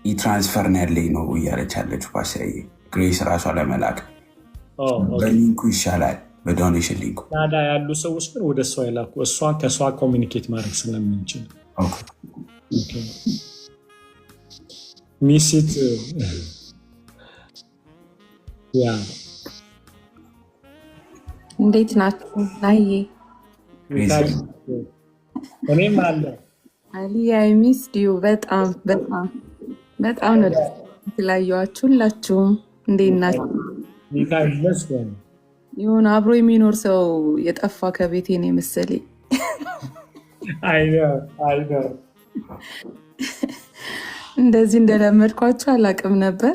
ኢትራንስፈር ነው ያለኝ ነው እያለች ያለችው ፓስተርዬ። ግሬስ ራሷ ለመላክ በሊንኩ ይሻላል፣ በዶኔሽን ሊንኩ። ካናዳ ያሉ ሰዎች ግን ወደ እሷ ይላኩ፣ እሷን ከእሷ ኮሚኒኬት ማድረግ ስለምንችል ሚስት እንዴት ናችሁ? ናዬ እኔም አለ አሊያ ሚስ ዲዩ በጣም በጣም በጣም ነው የተለያዩዋችሁ ሁላችሁም። እንዴት ናችሁ? የሆነ አብሮ የሚኖር ሰው የጠፋ ከቤቴ ነው የመሰለኝ። እንደዚህ እንደለመድኳችሁ አላውቅም ነበር።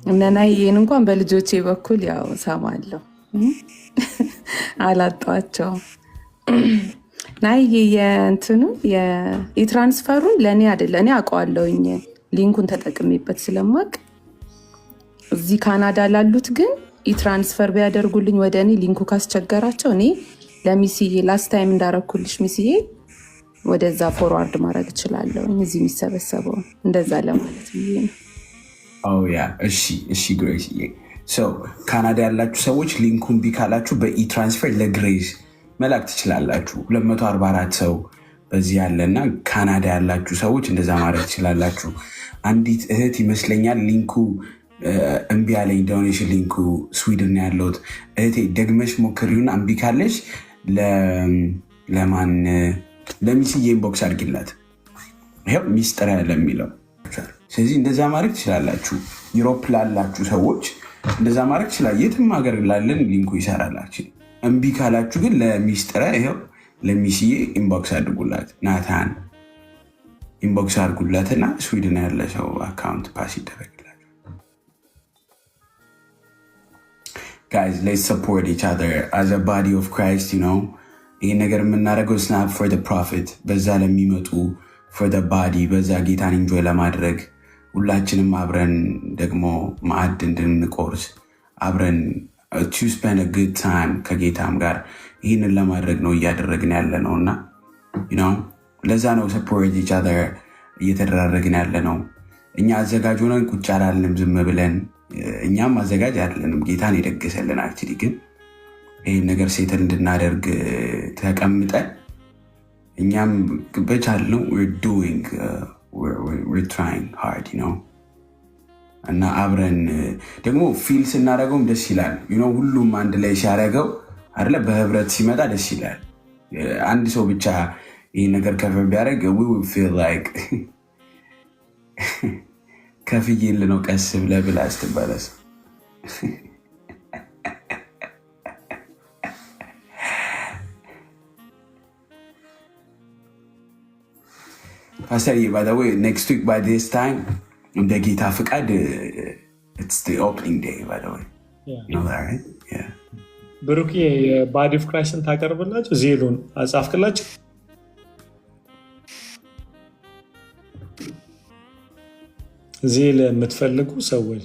እነናዬን እንኳን በልጆቼ በኩል ያው ሰማለሁ፣ አላጣቸውም። ናዬ የእንትኑ የትራንስፈሩን ለእኔ አይደለ፣ እኔ አውቀዋለሁኝ ሊንኩን ተጠቅሜበት ስለማቅ። እዚህ ካናዳ ላሉት ግን ኢትራንስፈር ቢያደርጉልኝ ወደ እኔ ሊንኩ ካስቸገራቸው እኔ ለሚስዬ ላስት ታይም እንዳረኩልሽ ሚስዬ ወደዛ ፎርዋርድ ማድረግ እችላለሁ። እዚህ የሚሰበሰበውን እንደዛ ለማለት ብዬ ነው። እሺ ግሬስዬ፣ ካናዳ ያላችሁ ሰዎች ሊንኩን ቢካላችሁ በኢትራንስፈር ለግሬስ መላክ ትችላላችሁ። 244 ሰው በዚህ ያለና ካናዳ ያላችሁ ሰዎች እንደዛ ማድረግ ትችላላችሁ። አንዲት እህት ይመስለኛል ሊንኩ እምቢ ያለኝ ዶኔሽን ሊንኩ ስዊድን ያለሁት እህቴ ደግመሽ ሞክሪውን እምቢ ካለሽ ለማን ለሚስዬ ኢንቦክስ አድርጊላት ይኸው ሚስጥር ለሚለው። ስለዚህ እንደዛ ማድረግ ትችላላችሁ። ዩሮፕ ላላችሁ ሰዎች እንደዛ ማድረግ ትችላል። የትም ሀገር ላለን ሊንኩ ይሰራላችሁ። እምቢ ካላችሁ ግን ለሚስጥረ ይኸው ለሚስዬ ኢንቦክስ አድርጉላት። ናታን ኢንቦክስ አድርጉላትና ስዊድን ያለ ሰው አካውንት ፓስ ይደረግላል። Guys, let's support each other as a body of Christ, you know. ይህ ነገር የምናደርገው ስናፕ for the prophet በዛ ለሚመጡ for the body በዛ ጌታን እንጆይ ለማድረግ ሁላችንም አብረን ደግሞ ማዕድ እንድንቆርስ አብረን to spend a good time ከጌታም ጋር ይህንን ለማድረግ ነው እያደረግን ያለ ነው እና ለዛ ነው support each other እየተደራረግን ያለ ነው። እኛ አዘጋጅ ሆነን ቁጭ አላልንም ዝም ብለን። እኛም አዘጋጅ አይደለንም፣ ጌታን የደገሰልን። አክቹሊ ግን ይህን ነገር ሴትል እንድናደርግ ተቀምጠን እኛም በቻልነው we're trying hard, እና አብረን ደግሞ ፊል ስናደርገውም ደስ ይላል። ሁሉም አንድ ላይ ሲያደርገው አይደለ በህብረት ሲመጣ ደስ ይላል። አንድ ሰው ብቻ ይህን ነገር ከፍ ቢያደርግ we will feel like ከፍዬል ነው ቀስ ብለህ ብላ ስትባለስ Pastor, by the way, next week by this time, the Gita Fakad, it's the opening day, by the way. Yeah. You know that, right? Yeah. ብሩክ የባዲ ኦፍ ክራይስትን ታቀርብላችሁ ዜሉን አጻፍክላችሁ ዜል የምትፈልጉ ሰዎች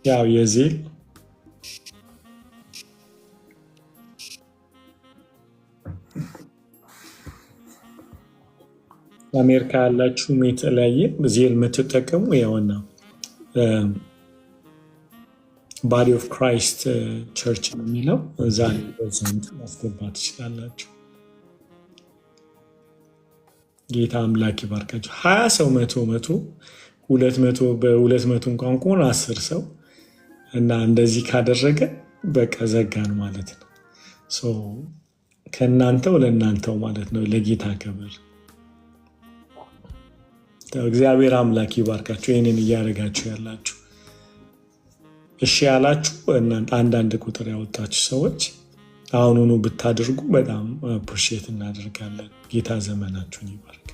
ያው የዜል አሜሪካ ያላችሁ የተለያየ ዜል የምትጠቀሙ ያውና ባዲ ኦፍ ክራይስት ቸርች ነው የሚለው እዛ በዘንድ ማስገባት ትችላላችሁ። ጌታ አምላክ ይባርካችሁ። 20 ሰው 100 200 በ200 እንኳን ከሆነ 10 ሰው እና እንደዚህ ካደረገ በቃ ዘጋን ማለት ነው። ከእናንተው ለእናንተው ማለት ነው። ለጌታ ክብር እግዚአብሔር አምላክ ይባርካችሁ። ይህንን እያደረጋችሁ ያላችሁ እሺ ያላችሁ አንዳንድ ቁጥር ያወጣችሁ ሰዎች አሁኑኑ ብታደርጉ በጣም አፕሪሺየት እናደርጋለን። ጌታ ዘመናችሁን ይባርክ።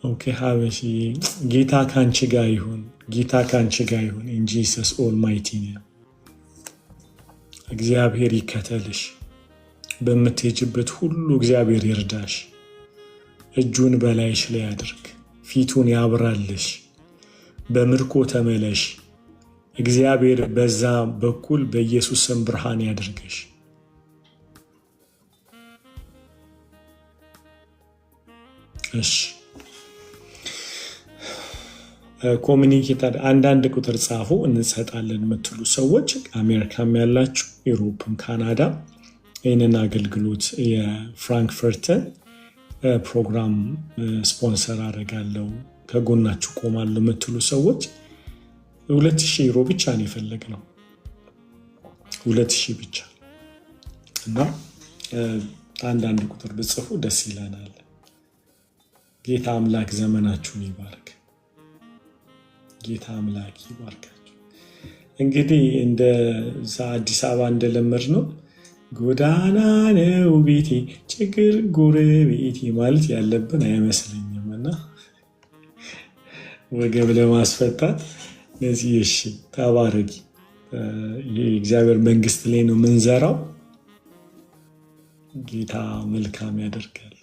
ኦኬ ሀበሺ ጌታ ካንቺ ጋር ይሁን። ጌታ ካንቺ ጋር ይሁን። ኢን ጂሰስ ኦልማይቲ ኔም እግዚአብሔር ይከተልሽ። በምትሄጅበት ሁሉ እግዚአብሔር ይርዳሽ። እጁን በላይሽ ላይ ያድርግ። ፊቱን ያብራልሽ። በምርኮ ተመለሽ። እግዚአብሔር በዛ በኩል በኢየሱስ ስም ብርሃን ያድርግሽ። እሺ ኮሚኒኬት አንዳንድ ቁጥር ጻፉ እንሰጣለን የምትሉ ሰዎች አሜሪካም ያላችሁ ዩሮፕም ካናዳ ይህንን አገልግሎት የፍራንክፈርትን ፕሮግራም ስፖንሰር አደርጋለሁ ከጎናችሁ ቆማለሁ የምትሉ ሰዎች 2000 ዩሮ ብቻ ነው የፈለግነው 2000 ብቻ እና አንዳንድ ቁጥር ብጽፉ ደስ ይለናል። ጌታ አምላክ ዘመናችሁን ይባርክ። ጌታ አምላክ ይባርካችሁ። እንግዲህ እንደ አዲስ አበባ እንደለመድ ነው ጎዳና ነው ቤቴ ችግር ጎረቤቴ ማለት ያለብን አይመስለኝም እና ወገብ ለማስፈታት ለዚህ እሺ ተባረኪ። የእግዚአብሔር መንግስት ላይ ነው ምንዘራው። ጌታ መልካም ያደርጋል።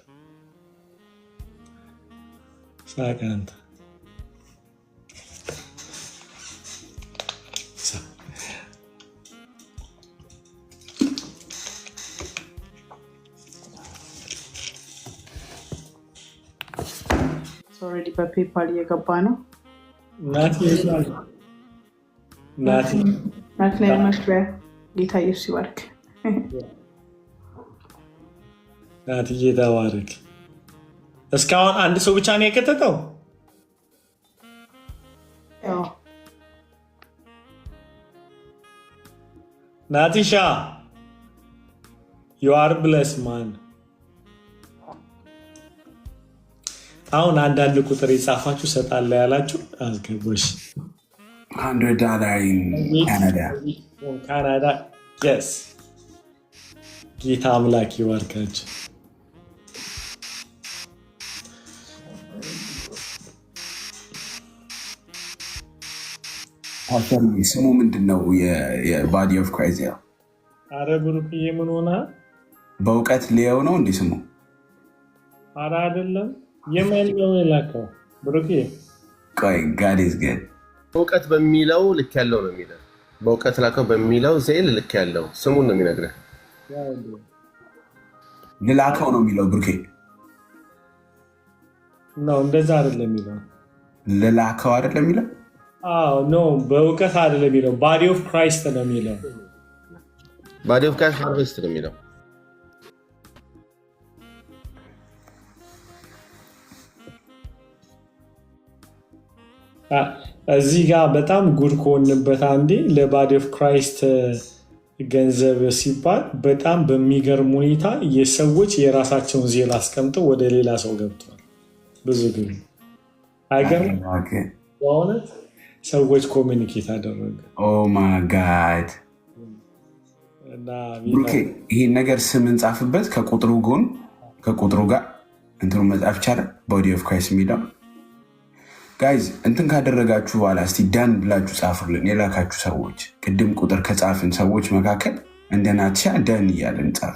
ሳቃንታ ኦልሬዲ በፔፓል እየገባ ነው። ናትናኤል መክቢያ ጌታ ኢየሱስ ይባርክ። ናትዬ ተባረክ። እስካሁን አንድ ሰው ብቻ ነው የከተተው። ናቲሻ you are blessed man። አሁን አንዳንድ ቁጥር የጻፋችሁ ሰጣለ ያላችሁ አስገቦሽ $100 in ካናዳ yes ጌታ አምላክ ይባርካችሁ። ስሙ ምንድነው? የባዲ ኦፍ ክራይስት ያው አረ ብሩክዬ ምን ሆነ? በእውቀት ሊየው ነው እንዲህ ስሙ? አረ አይደለም የማን ነው የላከው? ብሩክዬ ቆይ ጋድ ኢዝ ጉድ። በእውቀት በሚለው ልክ ያለው ነው የሚለው። በእውቀት ላከው በሚለው ዜል ልክ ያለው ስሙን ነው የሚነግርህ። ልላከው ነው የሚለው ብሩኬ ነው እንደዛ አይደለም የሚለው። ልላከው አይደለም የሚለው። አዎ ኖ በእውቀት አይደለም የሚለው። ባዲ ኦፍ ክራይስት ነው የሚለው። ባዲ ኦፍ ክራይስት ሃርቨስት ነው የሚለው። እዚህ ጋር በጣም ጉድ ከሆንበት አንዴ ለባዲ ኦፍ ክራይስት ገንዘብ ሲባል በጣም በሚገርም ሁኔታ የሰዎች የራሳቸውን ዜል አስቀምጠው ወደ ሌላ ሰው ገብተዋል። ብዙ ግን አይገርም በእውነት ሰዎች ኮሚኒኬት አደረገ። ኦ ማይ ጋድ ብሩኬ ይህን ነገር ስም እንጻፍበት ከቁጥሩ ጎን ከቁጥሩ ጋር እንትኑ መጻፍ ይቻላል። ቦዲ ኦፍ ክራይስት የሚለው ጋይዝ እንትን ካደረጋችሁ በኋላ እስቲ ዳን ብላችሁ ጻፉልን። የላካችሁ ሰዎች ቅድም ቁጥር ከጻፍን ሰዎች መካከል እንደ ናትሻ ዳን እያለን ጻፍ።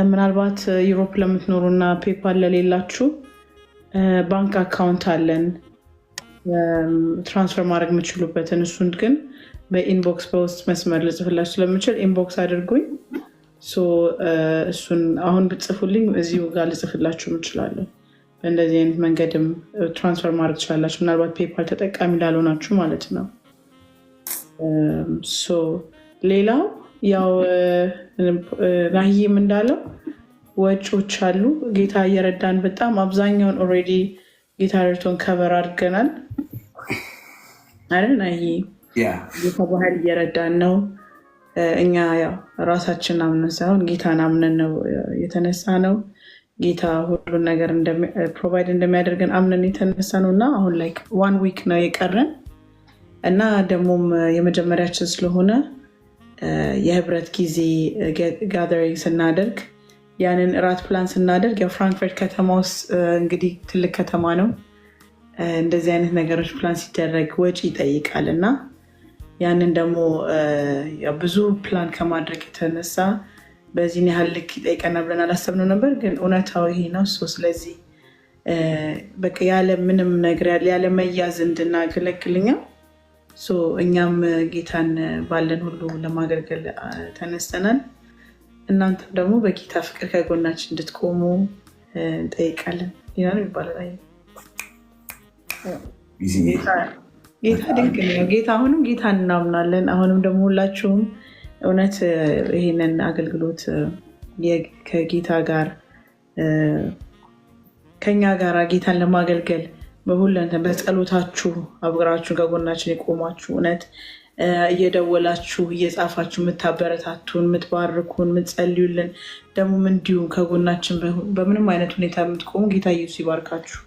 ምናልባት ዩሮፕ ለምትኖሩ እና ፔፓል ለሌላችሁ ባንክ አካውንት አለን ትራንስፈር ማድረግ የምችሉበትን። እሱን ግን በኢንቦክስ በውስጥ መስመር ልጽፍላችሁ ስለምችል ኢንቦክስ አድርጉኝ። እሱን አሁን ብጽፉልኝ እዚሁ ጋር ልጽፍላችሁ እችላለሁ። በእንደዚህ አይነት መንገድም ትራንስፈር ማድረግ ትችላላችሁ። ምናልባት ፔፓል ተጠቃሚ ላልሆናችሁ ማለት ነው። ሌላው ያው ናሂም እንዳለው ወጪዎች አሉ። ጌታ እየረዳን በጣም አብዛኛውን ኦልሬዲ ጌታ ረድቶን ከበር አድርገናል አይደል ናሂ? ጌታ ባህል እየረዳን ነው። እኛ ያው ራሳችን አምነን ሳይሆን ጌታን አምነን ነው የተነሳ ነው። ጌታ ሁሉን ነገር ፕሮቫይድ እንደሚያደርገን አምነን የተነሳ ነው እና አሁን ላይ 1 ዊክ ነው የቀረን እና ደግሞም የመጀመሪያችን ስለሆነ የህብረት ጊዜ ጋዘሪንግ ስናደርግ ያንን እራት ፕላን ስናደርግ ያው ፍራንክፈርት ከተማ ውስጥ እንግዲህ ትልቅ ከተማ ነው። እንደዚህ አይነት ነገሮች ፕላን ሲደረግ ወጪ ይጠይቃል እና ያንን ደግሞ ብዙ ፕላን ከማድረግ የተነሳ በዚህን ያህል ልክ ይጠይቀናል ብለን አላሰብነው ነበር፣ ግን እውነታው ይሄ ነው። ስለዚህ በቃ ያለ ምንም ነገር ያለ መያዝ እንድናገለግልኛ እኛም ጌታን ባለን ሁሉ ለማገልገል ተነስተናል። እናንተም ደግሞ በጌታ ፍቅር ከጎናችን እንድትቆሙ እንጠይቃለን። ሌላ ነው ይባላል። ጌታ ድንቅ ነው። ጌታ አሁንም ጌታ እናምናለን። አሁንም ደግሞ ሁላችሁም እውነት ይህንን አገልግሎት ከጌታ ጋር ከኛ ጋር ጌታን ለማገልገል በሁለንተ በጸሎታችሁ አብራችሁ ከጎናችን የቆማችሁ እውነት እየደወላችሁ እየጻፋችሁ የምታበረታቱን የምትባርኩን የምትጸልዩልን ደግሞ እንዲሁም ከጎናችን በምንም አይነት ሁኔታ የምትቆሙ ጌታ ኢየሱስ ይባርካችሁ።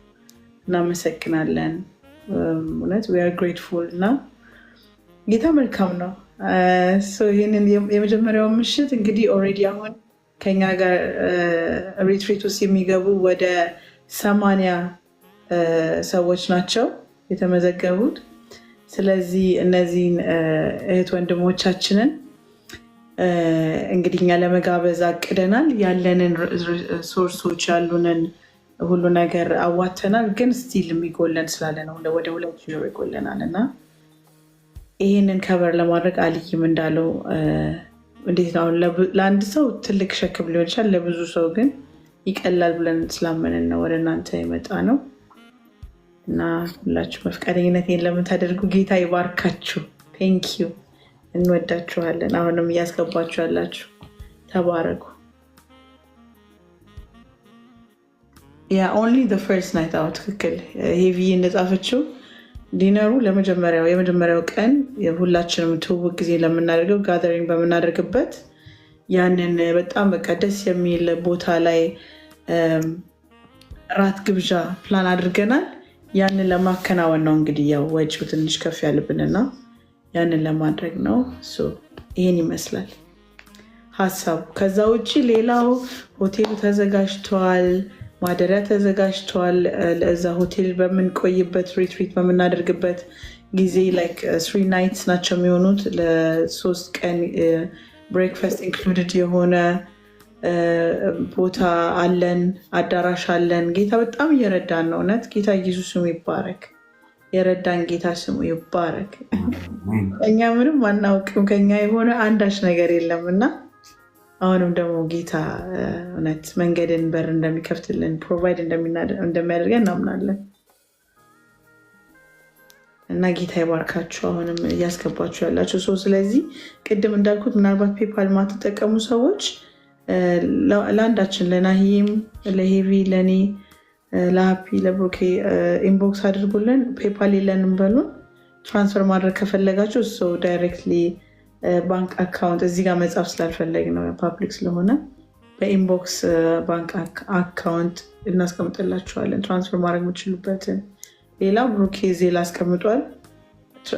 እናመሰግናለን። እውነት we are grateful እና ጌታ መልካም ነው። ይህንን የመጀመሪያው ምሽት እንግዲህ ኦልሬዲ አሁን ከኛ ጋር ሪትሪት ውስጥ የሚገቡ ወደ 80 ሰዎች ናቸው የተመዘገቡት። ስለዚህ እነዚህን እህት ወንድሞቻችንን እንግዲህ እኛ ለመጋበዝ አቅደናል። ያለንን ሶርሶች ያሉንን ሁሉ ነገር አዋተናል። ግን ስቲል የሚጎለን ስላለ ነው ወደ 2,000 ይጎለናል እና ይህንን ከበር ለማድረግ አልይም እንዳለው እንዴት ነው ለአንድ ሰው ትልቅ ሸክም ሊሆን ይችላል፣ ለብዙ ሰው ግን ይቀላል ብለን ስላመንን ነው ወደ እናንተ የመጣ ነው እና ሁላችሁ በፍቃደኝነት ለምታደርጉ ጌታ ይባርካችሁ። ቴንኪዩ። እንወዳችኋለን። አሁንም እያስገባችሁ ያላችሁ ተባረኩ። ኦንሊ ዘ ፈርስት ናይት አውት ትክክል ሄቪ እንደጻፈችው ዲነሩ የመጀመሪያው ቀን ሁላችንም ትውውቅ ጊዜ ለምናደርገው ጋዘሪንግ በምናደርግበት ያንን በጣም በቃ ደስ የሚል ቦታ ላይ ራት ግብዣ ፕላን አድርገናል። ያንን ለማከናወን ነው እንግዲህ ያው ወጪው ትንሽ ከፍ ያለብንና ያንን ለማድረግ ነው። ይሄን ይመስላል ሀሳቡ። ከዛ ውጭ ሌላው ሆቴሉ ተዘጋጅተዋል፣ ማደሪያ ተዘጋጅተዋል። ለዛ ሆቴል በምንቆይበት ሪትሪት በምናደርግበት ጊዜ ላይክ 3 ናይትስ ናቸው የሚሆኑት። ለ3 ቀን ብሬክፋስት ኢንክሉድድ የሆነ ቦታ አለን፣ አዳራሽ አለን። ጌታ በጣም እየረዳን ነው። እውነት ጌታ ኢየሱስ ስሙ ይባረክ። የረዳን ጌታ ስሙ ይባረክ። እኛ ምንም አናውቅም፣ ከኛ የሆነ አንዳች ነገር የለም እና አሁንም ደግሞ ጌታ እውነት መንገድን በር እንደሚከፍትልን ፕሮቫይድ እንደሚያደርገን እናምናለን እና ጌታ ይባርካችሁ። አሁንም እያስገባችሁ ያላችሁ ሰው። ስለዚህ ቅድም እንዳልኩት ምናልባት ፔፓል ማትጠቀሙ ሰዎች ለአንዳችን ለናሂም፣ ለሄቪ፣ ለእኔ፣ ለሀፒ፣ ለብሩኬ ኢንቦክስ አድርጉልን። ፔፓል የለንም በሉን። ትራንስፈር ማድረግ ከፈለጋችሁ ሰው ዳይሬክትሊ ባንክ አካውንት እዚህ ጋር መጻፍ ስላልፈለግ ነው ፓብሊክ ስለሆነ በኢንቦክስ ባንክ አካውንት እናስቀምጥላችኋለን ትራንስፈር ማድረግ የምችሉበትን። ሌላው ብሩኬ ዜላ አስቀምጧል።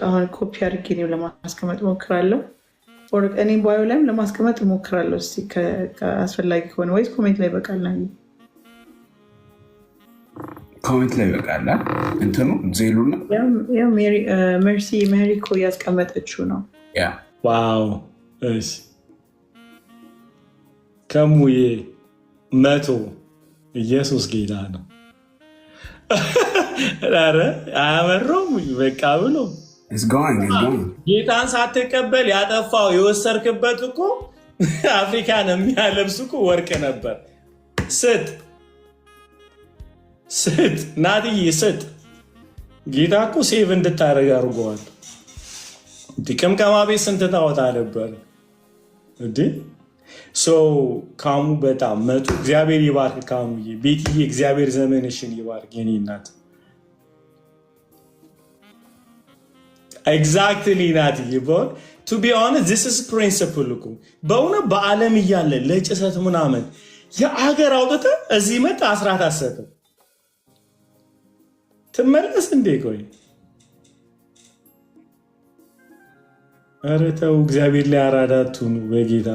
አሁን ኮፒ አድርጌ እኔም ለማስቀመጥ ሞክራለሁ። እኔ ባዮ ላይም ለማስቀመጥ ሞክራለሁ አስፈላጊ ከሆነ ወይስ ኮሜንት ላይ በቃል ና ኮሜንት ላይ በቃል እንትኑ ዜሉና ሜርሲ ሜሪኮ እያስቀመጠችው ነው። ዋው ከሙዬ 100 ኢየሱስ ጌታ ነው። ኧረ አያመረውም በቃ ብሎ ጌታን ሳትቀበል ያጠፋው የወሰርክበት እኮ አፍሪካን የሚያለብስ እኮ ወርቅ ነበር። ስጥ ናትዬ ስጥ። ጌታ እኮ ሴቭ እንድታደርግ አድርገዋል። ቅምቀማ ቤት ስንት ታወጣ ነበር እንዴ? ካሙ በጣም 100 እግዚአብሔር ይባርክ። ካሙዬ ቤትዬ እግዚአብሔር ዘመንሽን ይባርክ የኔ እናት። ኤግዛክትሊ ናትዬ። ቱ ቢ ኦነስት ዚስ ኢዝ ፕሪንሲፕል እኮ በእውነት በዓለም እያለ ለጭሰት ምናምን የአገር አውጥተህ እዚህ መጣ አስራት አሰጥም ትመለስ እንዴ? ቆይ ኧረ ተው እግዚአብሔር ላይ አራዳ አትሁኑ በጌታ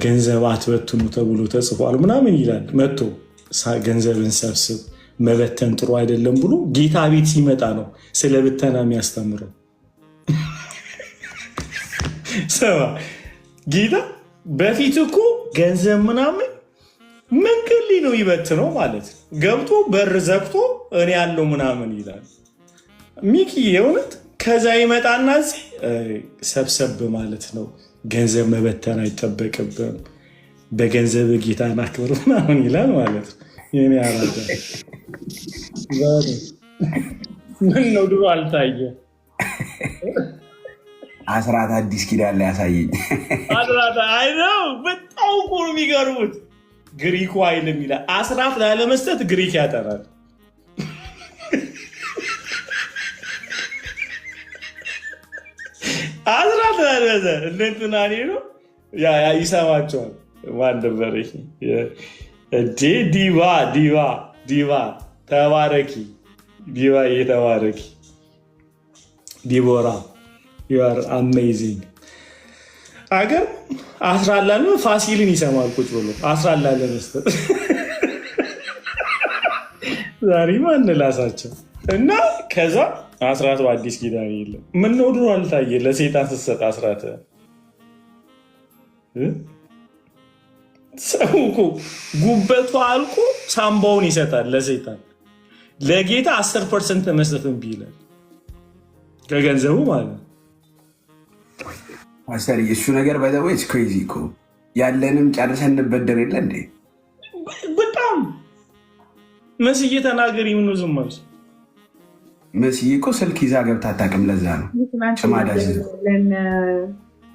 ገንዘብ አትበትኑ ተብሎ ተጽፏል ምናምን ይላል። መጥቶ ገንዘብን ሰብስብ መበተን ጥሩ አይደለም ብሎ ጌታ ቤት ሲመጣ ነው ስለ ብተና የሚያስተምረው። ሰማ ጌታ በፊት እኮ ገንዘብ ምናምን መንገድ ላይ ነው ይበትነው ማለት ገብቶ በር ዘግቶ እኔ ያለው ምናምን ይላል ሚኪ የእውነት ከዛ ይመጣና እዚህ ሰብሰብ ማለት ነው። ገንዘብ መበተን አይጠበቅብም፣ በገንዘብ ጌታን አክብር ምናምን ይላል ማለት ነው። የኔ አራዳ ምን ነው ድሮ አልታየ አስራት አዲስ ኪዳን ላይ ያሳየኝ አስራት አይነው በጣም እኮ ነው የሚገርሙት። ግሪኩ አይልም ይላል። አስራት ላለመስጠት ግሪክ ያጠራል። አስራት ላለመሰ እንትና ነው ይሰማቸዋል። ማንደበረ ዲቫ ተባረኪ፣ ዲቫ የተባረኪ ዲቦራ ዩአር አሜዚንግ። አገር አስራት ላለ ፋሲልን ይሰማል ቁጭ ብሎ አስራት ላለ መስጠት ዛሬ ማን ላሳቸው እና ከዛ አስራት በአዲስ ኪዳን የለም። ምነው ድሮ አልታየ? ለሴጣን ስትሰጥ አስራት ሰው እኮ ጉበቱ አልቆ ሳምባውን ይሰጣል ለሴጣን። ለጌታ 10% መስጠት እምቢ ይላል ከገንዘቡ ማለት ነው። ፓስተር እሱ ነገር ባይዘወይ ክሬዚ እኮ ያለንም ጨርሰን እንበደር የለ እንዴ? በጣም መስዬ ተናገሪ። ምነው ዝም አልሽ? መስዬ እኮ ስልክ ይዛ ገብታ አታውቅም። ለዛ ነው ጭማዳ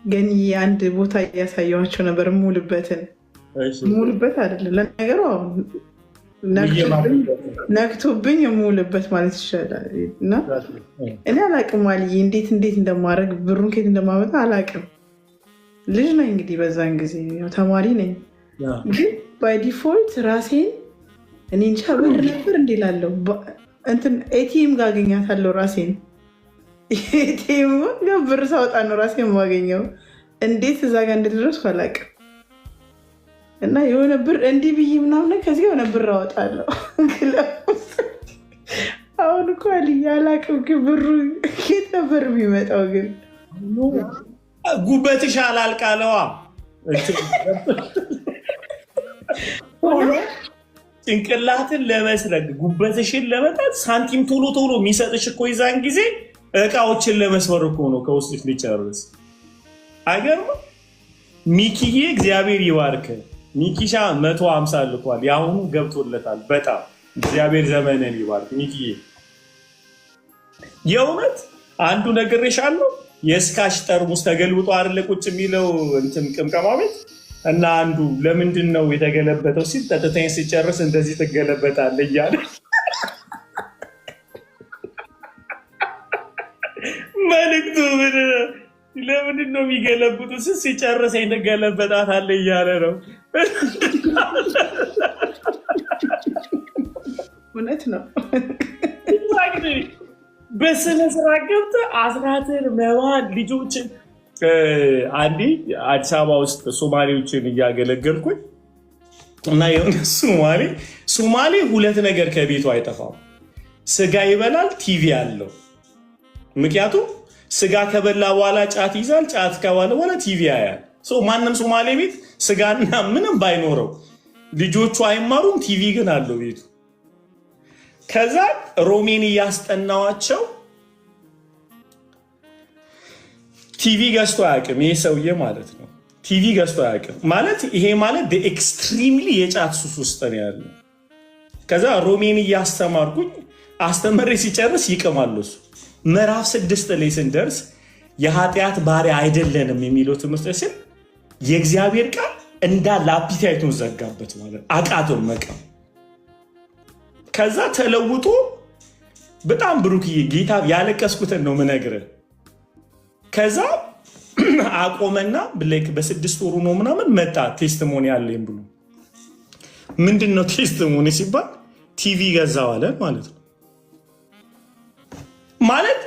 ግን አንድ ቦታ እያሳየኋቸው ነበር። ሙሉበት አይደለም ለነገሩ ነክቶብኝ የምውልበት ማለት ይሻላል። እና እኔ አላቅም አልዬ እንዴት እንደማድረግ ብሩን ከየት እንደማመጣ አላቅም። ልጅ ነኝ እንግዲህ በዛን ጊዜ ተማሪ ነኝ። ግን ባይ ዲፎልት ራሴን እኔ እንጃ ብር ነበር እንዲላለው እንትን ኤቲኤም ጋር አገኛታለሁ ራሴን። ኤቲኤም ጋር ብር ሳወጣ ነው ራሴን የማገኘው። እንዴት እዛ ጋር እንደደረስኩ አላቅም። እና የሆነ ብር እንዲህ ብዬ ምናምን ከዚህ የሆነ ብር አወጣለሁ። አሁን እኮ አልዬ አላቅም። ግን ብሩ ከየት ነበር የሚመጣው? ግን ጉበትሽ አላልቃለዋ ጭንቅላትን ለመስረግ ጉበትሽን ለመጣት ሳንቲም ቶሎ ቶሎ የሚሰጥሽ እኮ ይዛን ጊዜ እቃዎችን ለመስበር እኮ ነው ከውስጥሽ ሊጨርስ። አይገርምም? ሚኪዬ እግዚአብሔር ይባርክ። ሚኪሻ 150 ልኳል። የአሁኑ ገብቶለታል። በጣም እግዚአብሔር ዘመንን ይባርክ ሚኪዬ። የእውነት አንዱ ነግሬሻለሁ። የስካሽ ጠርሙስ ተገልብጦ አይደለ ቁጭ የሚለው እንትን ቅምቀማ ቤት እና አንዱ ለምንድን ነው የተገለበጠው ሲል ጠጥተኝ ሲጨርስ እንደዚህ ትገለበጣለህ እያለ መልዕክቱ ለምንድን ነው የሚገለብጡ ሲጨርሰኝ ትገለበጣታለህ እያለ ነው። እውነት ነው። በስነ ስርዓት ገብተህ አስራትን መባል ልጆችን አንዴ አዲስ አበባ ውስጥ ሶማሌዎችን እያገለገልኩኝ እና የሆነ ሶማሌ ሁለት ነገር ከቤቱ አይጠፋም። ስጋ ይበላል፣ ቲቪ አለው። ምክንያቱም ስጋ ከበላ በኋላ ጫት ይዛል፣ ጫት ከበላ በኋላ ቲቪ ያያል። ማንም ሶማሌ ቤት ስጋና ምንም ባይኖረው ልጆቹ አይማሩም፣ ቲቪ ግን አለው ቤቱ። ከዛ ሮሜን እያስጠናዋቸው ቲቪ ገዝቶ አያውቅም ይሄ ሰውዬ ማለት ነው። ቲቪ ገዝቶ አያውቅም ማለት ይሄ ማለት በኤክስትሪምሊ የጫት ሱስ ውስጥ ነው ያለው። ከዛ ሮሜን እያስተማርኩኝ አስተምሬ ሲጨርስ ይቅማል እሱ። ምዕራፍ 6 ላይ ስንደርስ የኃጢአት ባሪያ አይደለንም የሚለው ትምህርት ስል የእግዚአብሔር ቃል እንዳለ አፒታይቱን ዘጋበት ማለት አቃተው መቃም። ከዛ ተለውጦ በጣም ብሩክዬ ጌታ ያለቀስኩትን ነው ምነግርህ። ከዛ አቆመና በ6 ወሩ ነው ምናምን መጣ ቴስቲሞኒ አለኝ ብሎ። ምንድን ነው ቴስቲሞኒ ሲባል ቲቪ ገዛው አለ ማለት ነው። ማለት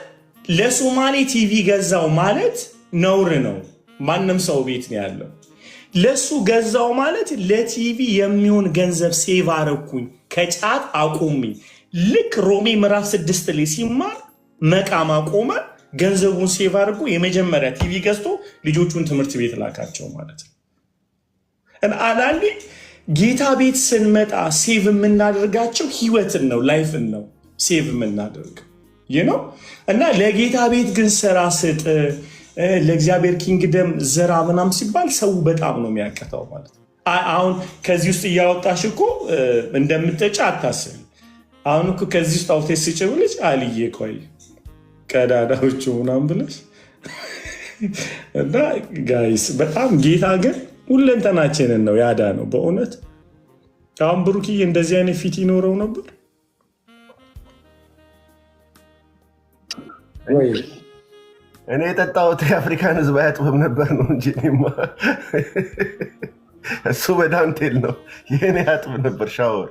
ለሶማሌ ቲቪ ገዛው ማለት ነውር ነው። ማንም ሰው ቤት ነው ያለው። ለሱ ገዛው ማለት ለቲቪ የሚሆን ገንዘብ ሴቭ አረኩኝ ከጫት አቁሚ። ልክ ሮሜ ምዕራፍ 6 ላይ ሲማር መቃም አቆመ። ገንዘቡን ሴቭ አድርጎ የመጀመሪያ ቲቪ ገዝቶ ልጆቹን ትምህርት ቤት ላካቸው ማለት ነው። አንዳንዴ ጌታ ቤት ስንመጣ ሴቭ የምናደርጋቸው ህይወትን ነው፣ ላይፍን ነው ሴቭ የምናደርገው ነው። እና ለጌታ ቤት ግን ስራ ስጥ፣ ለእግዚአብሔር ኪንግደም ዘራ ምናምን ሲባል ሰው በጣም ነው የሚያቀታው ማለት ነው። አሁን ከዚህ ውስጥ እያወጣሽ እኮ እንደምትጠጪ አታስብ። አሁን እኮ ከዚህ ውስጥ አውቴ ስጭብልጭ አልዬ ቆይ ቀዳዳዎቹ ምናምን ብለሽ እና ጋይስ በጣም ጌታ ግን ሁለንተናችንን ነው ያዳ ነው በእውነት። አሁን ብሩክዬ እንደዚህ አይነት ፊት ይኖረው ነበር እኔ የጠጣሁት የአፍሪካን ህዝብ አያጥብም ነበር ነው እንጂ እሱ በዳንቴል ነው ይሄኔ ያጥብ ነበር ሻወር።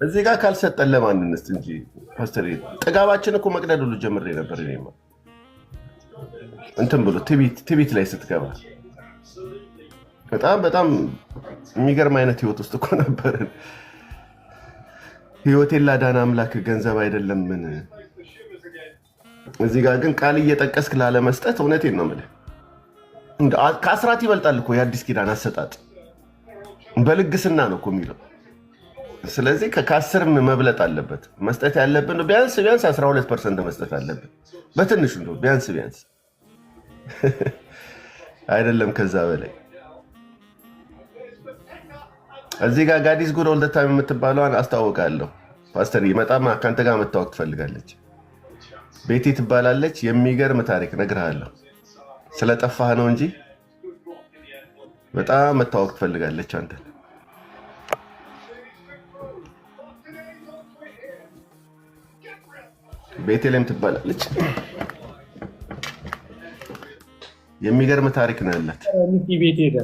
እዚህ ጋር ካልሰጠን ለማንነስት እንጂ ፓስተር ጥጋባችን እኮ መቅደድ ሁሉ ጀምሬ ነበር። እኔማ እንትን ብሎ ትቢት ላይ ስትገባ በጣም የሚገርም አይነት ህይወት ውስጥ እኮ ነበርን። ህይወቴን ላዳነ አምላክ ገንዘብ አይደለም ምን። እዚህ ጋር ግን ቃል እየጠቀስክ ላለመስጠት እውነቴን ነው የምልህ ከአስራት ይበልጣል እኮ የአዲስ ኪዳን አሰጣጥ። በልግስና ነው እኮ የሚለው። ስለዚህ ከ10 መብለጥ አለበት። መስጠት ያለብን ቢያንስ 12% መስጠት አለብን በትንሹ ነው ቢያንስ አይደለም ከዛ በላይ። እዚህ ጋር ጋዲስ ጉድ ኦል ዘ ታይም የምትባለዋን አስተዋውቃለሁ። ፓስተር ይመጣማ ከአንተ ጋር መታወቅ ትፈልጋለች። ቤቴ ትባላለች። የሚገርም ታሪክ እነግርሃለሁ። ስለጠፋህ ነው እንጂ በጣም መታወቅ ትፈልጋለች አንተ። ቤቴሌም ትባላለች። የሚገርም ታሪክ ነው ያላት። ሚኪ ቤት ሄደ።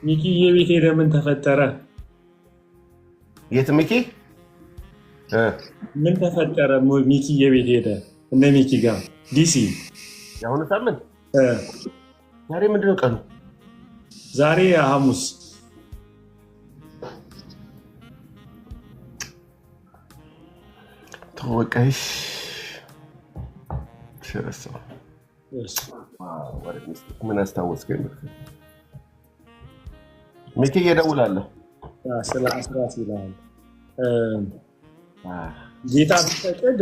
ሚኪ የቤት ሄደ። ምን ተፈጠረ? የት ሚኪ? ምን ተፈጠረ? ሚኪ የቤት ሄደ። እነ ሚኪ ጋር ዲሲ የአሁኑ ሳምንት ዛሬ ምንድነው ቀኑ? ዛሬ ሐሙስ። ተወቀሽ ምን አስታወስከኝ? ሚኪ እየደውላለሁ። ስለ አስራት ይላል ጌታ ቢፈቅድ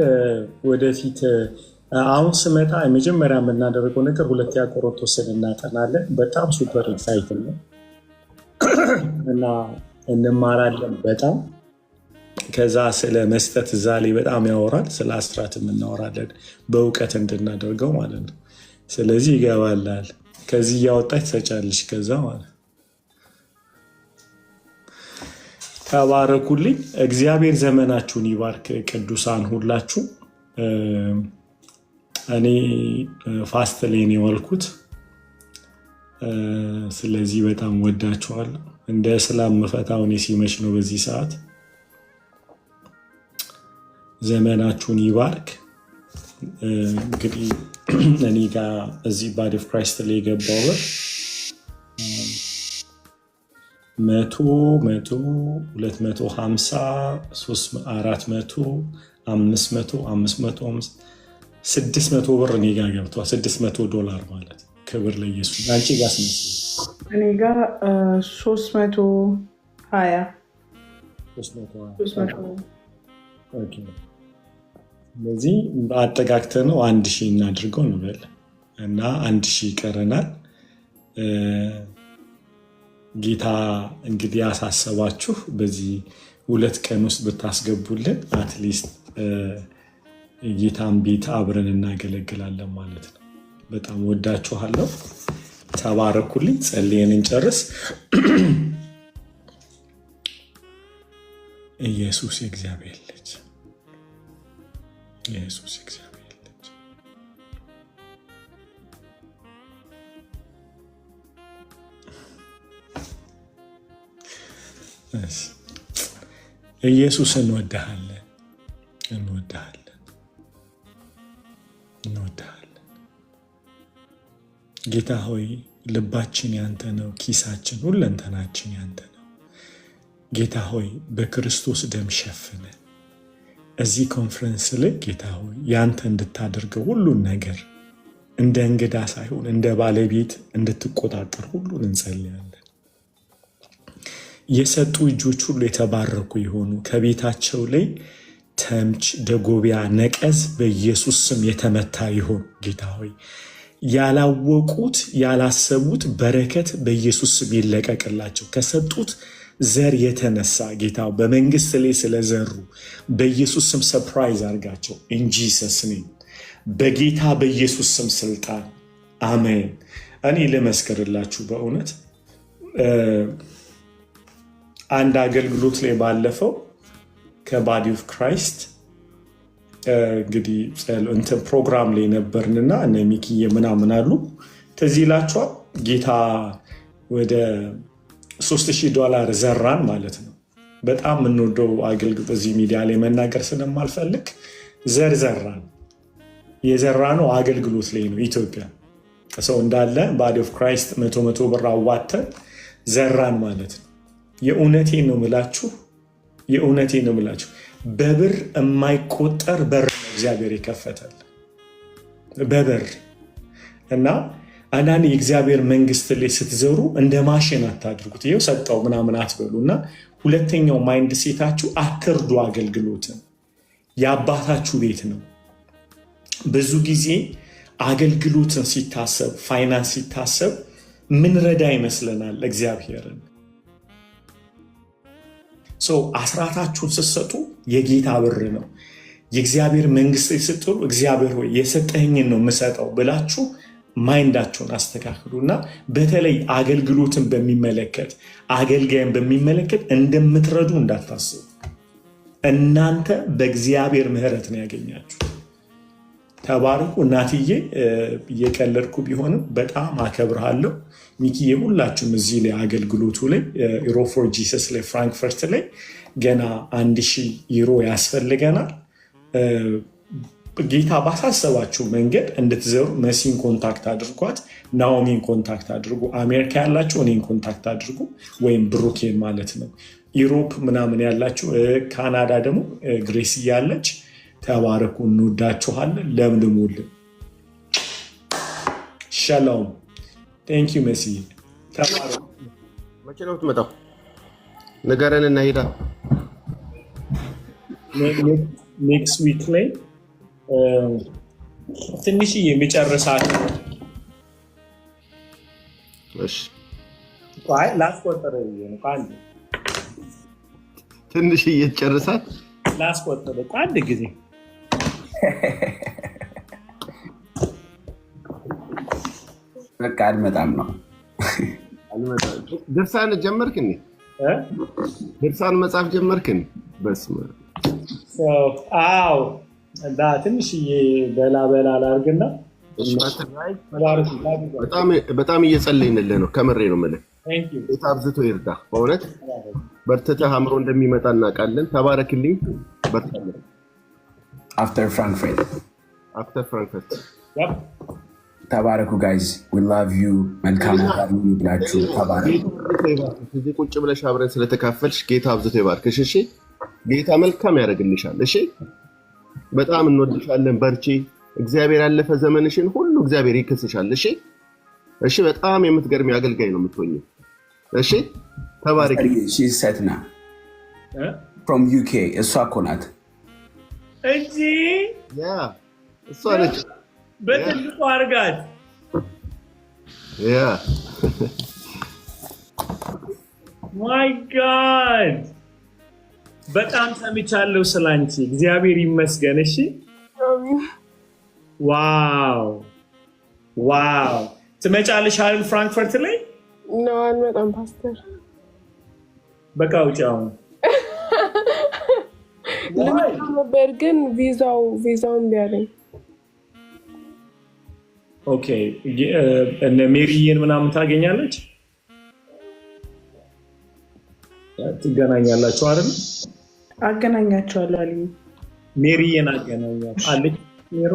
ወደፊት። አሁን ስመጣ የመጀመሪያ የምናደርገው ነገር 2 ቆሮንቶስን እናጠናለን። በጣም ሱፐር ኤክሳይት ነው እና እንማራለን በጣም። ከዛ ስለ መስጠት እዛ ላይ በጣም ያወራል። ስለ አስራትም እናወራለን በእውቀት እንድናደርገው ማለት ነው። ስለዚህ ይገባላል። ከዚህ እያወጣች ትሰጫለች። ከዛ ማለት ተባረኩልኝ። እግዚአብሔር ዘመናችሁን ይባርክ። ቅዱሳን ሁላችሁ እኔ ፋስት ላይ ነው የዋልኩት። ስለዚህ በጣም ወዳችኋለሁ። እንደ እስላም መፈታው እኔ ሲመች ነው በዚህ ሰዓት። ዘመናችሁን ይባርክ። እንግዲህ እኔ ጋር እዚህ ባዲ ኦፍ ክራይስት ላይ የገባው ብር 100 250 400 500 600 ብር እኔ ጋር ገብቷል። $600 ማለት ክብር ለኢየሱስ። አንቺ ጋር ስንት? እኔ ጋር 320 ስለዚህ አጠጋግተ ነው 1000 እናድርገው እንበል እና 1000 ይቀረናል። ጌታ እንግዲህ ያሳሰባችሁ በዚህ 2 ቀን ውስጥ ብታስገቡልን አትሊስት ጌታን ቤት አብረን እናገለግላለን ማለት ነው። በጣም ወዳችኋለሁ። ተባረኩልኝ። ጸልየን እንጨርስ። ኢየሱስ የእግዚአብሔር ልጅ፣ ኢየሱስ የእግዚአብሔር ልጅ፣ ኢየሱስ እንወድሃለን፣ እንወድሃለን፣ እንወድሃለን። ጌታ ሆይ ልባችን ያንተ ነው፣ ኪሳችን ሁለንተናችን ያንተ ነው። ጌታ ሆይ በክርስቶስ ደም ሸፍነ እዚህ ኮንፈረንስ ላይ ጌታ ሆይ ያንተ እንድታደርገው ሁሉን ነገር እንደ እንግዳ ሳይሆን እንደ ባለቤት እንድትቆጣጠር ሁሉን እንጸልያለን። የሰጡ እጆች ሁሉ የተባረኩ የሆኑ ከቤታቸው ላይ ተምች፣ ደጎቢያ፣ ነቀዝ በኢየሱስ ስም የተመታ ይሆን። ጌታ ሆይ ያላወቁት ያላሰቡት በረከት በኢየሱስ ስም ይለቀቅላቸው። ከሰጡት ዘር የተነሳ ጌታ በመንግስት ላይ ስለዘሩ በኢየሱስ ስም ሰርፕራይዝ አድርጋቸው። ኢንጂሰስ ኔም በጌታ በኢየሱስ ስም ስልጣን አሜን። እኔ ልመስክርላችሁ በእውነት አንድ አገልግሎት ላይ ባለፈው ከባዲ ኦፍ ክራይስት እንግዲህ እንትን ፕሮግራም ላይ ነበርንና እነ ሚኪዬ ምናምን አሉ። ትዝ ይላችኋል። ጌታ ወደ $3000 ዘራን ማለት ነው። በጣም የምንወደው አገልግሎት እዚህ ሚዲያ ላይ መናገር ስለማልፈልግ ዘራን። የዘራ ነው አገልግሎት ላይ ነው። ኢትዮጵያ ሰው እንዳለ ባዲ ኦፍ ክራይስት 100 ብር አዋተን ዘራን ማለት ነው። የእውነቴን ነው የምላችሁ፣ የእውነቴን ነው የምላችሁ። በብር የማይቆጠር በር ነው እግዚአብሔር የከፈተል በብር እና አንዳንድ የእግዚአብሔር መንግስት ላይ ስትዘሩ እንደ ማሽን አታድርጉት። ይኸው ሰጠው ምናምን አትበሉ። እና ሁለተኛው ማይንድ ሴታችሁ አትርዱ። አገልግሎትን የአባታችሁ ቤት ነው። ብዙ ጊዜ አገልግሎትን ሲታሰብ፣ ፋይናንስ ሲታሰብ ምን ረዳ ይመስለናል እግዚአብሔርን። አስራታችሁን ስትሰጡ የጌታ ብር ነው። የእግዚአብሔር መንግስት ስትሉ እግዚአብሔር ሆይ የሰጠኝን ነው የምሰጠው ብላችሁ ማይንዳችሁን አስተካክሉ እና በተለይ አገልግሎትን በሚመለከት አገልጋይን በሚመለከት እንደምትረዱ እንዳታስቡ። እናንተ በእግዚአብሔር ምሕረት ነው ያገኛችሁ። ተባረኩ። እናትዬ እየቀለድኩ ቢሆንም በጣም አከብርሃለሁ። ሚኪዬ ሁላችሁም እዚህ ላይ አገልግሎቱ ላይ ዩሮ ፎር ጂሰስ ላይ ፍራንክፈርት ላይ ገና 1000 ዩሮ ያስፈልገናል። ጌታ ባሳሰባችሁ መንገድ እንድትዘሩ መሲን ኮንታክት አድርጓት፣ ናኦሚን ኮንታክት አድርጉ። አሜሪካ ያላችሁ እኔን ኮንታክት አድርጉ፣ ወይም ብሩኬን ማለት ነው። ዩሮፕ ምናምን ያላችሁ ካናዳ ደግሞ ግሬስ እያለች ተባረኩ። እንወዳችኋለን። ለምልሙልን። ሻሎም። ቴንክ ዩ መሲ። ተባረኩ። መቼ ነው የምትመጣው? ንገረን እና ሄዳ ኔክስት ዊክ ላይ ትንሽዬ የሚጨርሳት ላስቆጠረ ነው። ትንሽዬ ጨርሳት ላስቆጠረ አንድ ጊዜ በቃ አልመጣም ነው። ድርሳን ጀመርክ? ድርሳን መጽሐፍ ጀመርክ? በስመ አብ። እና ትንሽዬ በላ ላድርግና በጣም እየጸለይንልህ ነው። ከምሬ ነው የምልህ። ጌታ አብዝቶ ይርዳ። በእውነት በርትተህ አምሮ እንደሚመጣ እናውቃለን። ተባረክልኝ። አፍተር ፍራንክፈርት ተባረኩ ጋይዝ። ዊ ላቭ ዩ። መልካም ብላችሁ ተባረኩ። እዚህ ቁጭ ብለሽ አብረን ስለተካፈልሽ ጌታ አብዝቶ ይባርክሽ። እሺ፣ ጌታ መልካም ያደርግልሻል። እሺ፣ በጣም እንወድሻለን። በርቺ። እግዚአብሔር ያለፈ ዘመንሽን ሁሉ እግዚአብሔር ይክስሻል። እሺ፣ እሺ። በጣም የምትገርሚ አገልጋይ ነው የምትሆኝ። እሺ፣ ተባረክ። ሰትና ፍሮም ዩኬ እሷ እኮ ናት እንጂ እሷ ነች። በትልቁ አድርጋት። ማይ ጋድ በጣም ሰምቻለሁ ስላንቺ። እግዚአብሔር ይመስገን። እሺ፣ ዋው ትመጫለሽ አይደል? ፍራንክፈርት ላይ ነው። አልመጣም ፓስተር። በቃ ውጪ አሁን። ልመጣ ነበር ግን ቪዛውን ቢያለኝ። ኦኬ፣ እነ ሜሪዬን ምናምን ታገኛለች፣ ትገናኛላችሁ አይደል? አገናኛቸዋለሁ አለኝ። ሜሪዬን አገናኛት አለች። ሜሮ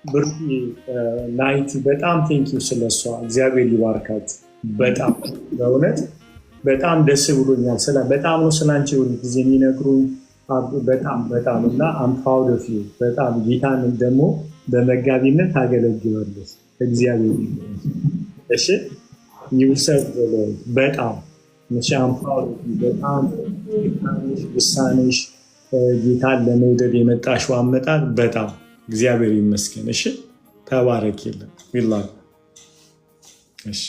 ብርቱ ናይቲ በጣም ቴንኪው ስለሷ። እግዚአብሔር ይባርካት። በጣም በእውነት በጣም ደስ ብሎኛል። በጣም ነው ስላንቺ ሁሉ ጊዜ የሚነግሩኝ። በጣም እና አም ፕራውድ ኦፍ ዩ። በጣም ጌታን ደግሞ በመጋቢነት ታገለግላለች። እግዚአብሔር እሺ፣ ይውሰድ በጣም አም ፕራውድ ኦፍ ዩ። በጣም ውሳኔሽ ጌታን ለመውደድ የመጣሽው አመጣጥ በጣም እግዚአብሔር ይመስገን። እሺ፣ ተባረክ። የለም ዊላ እሺ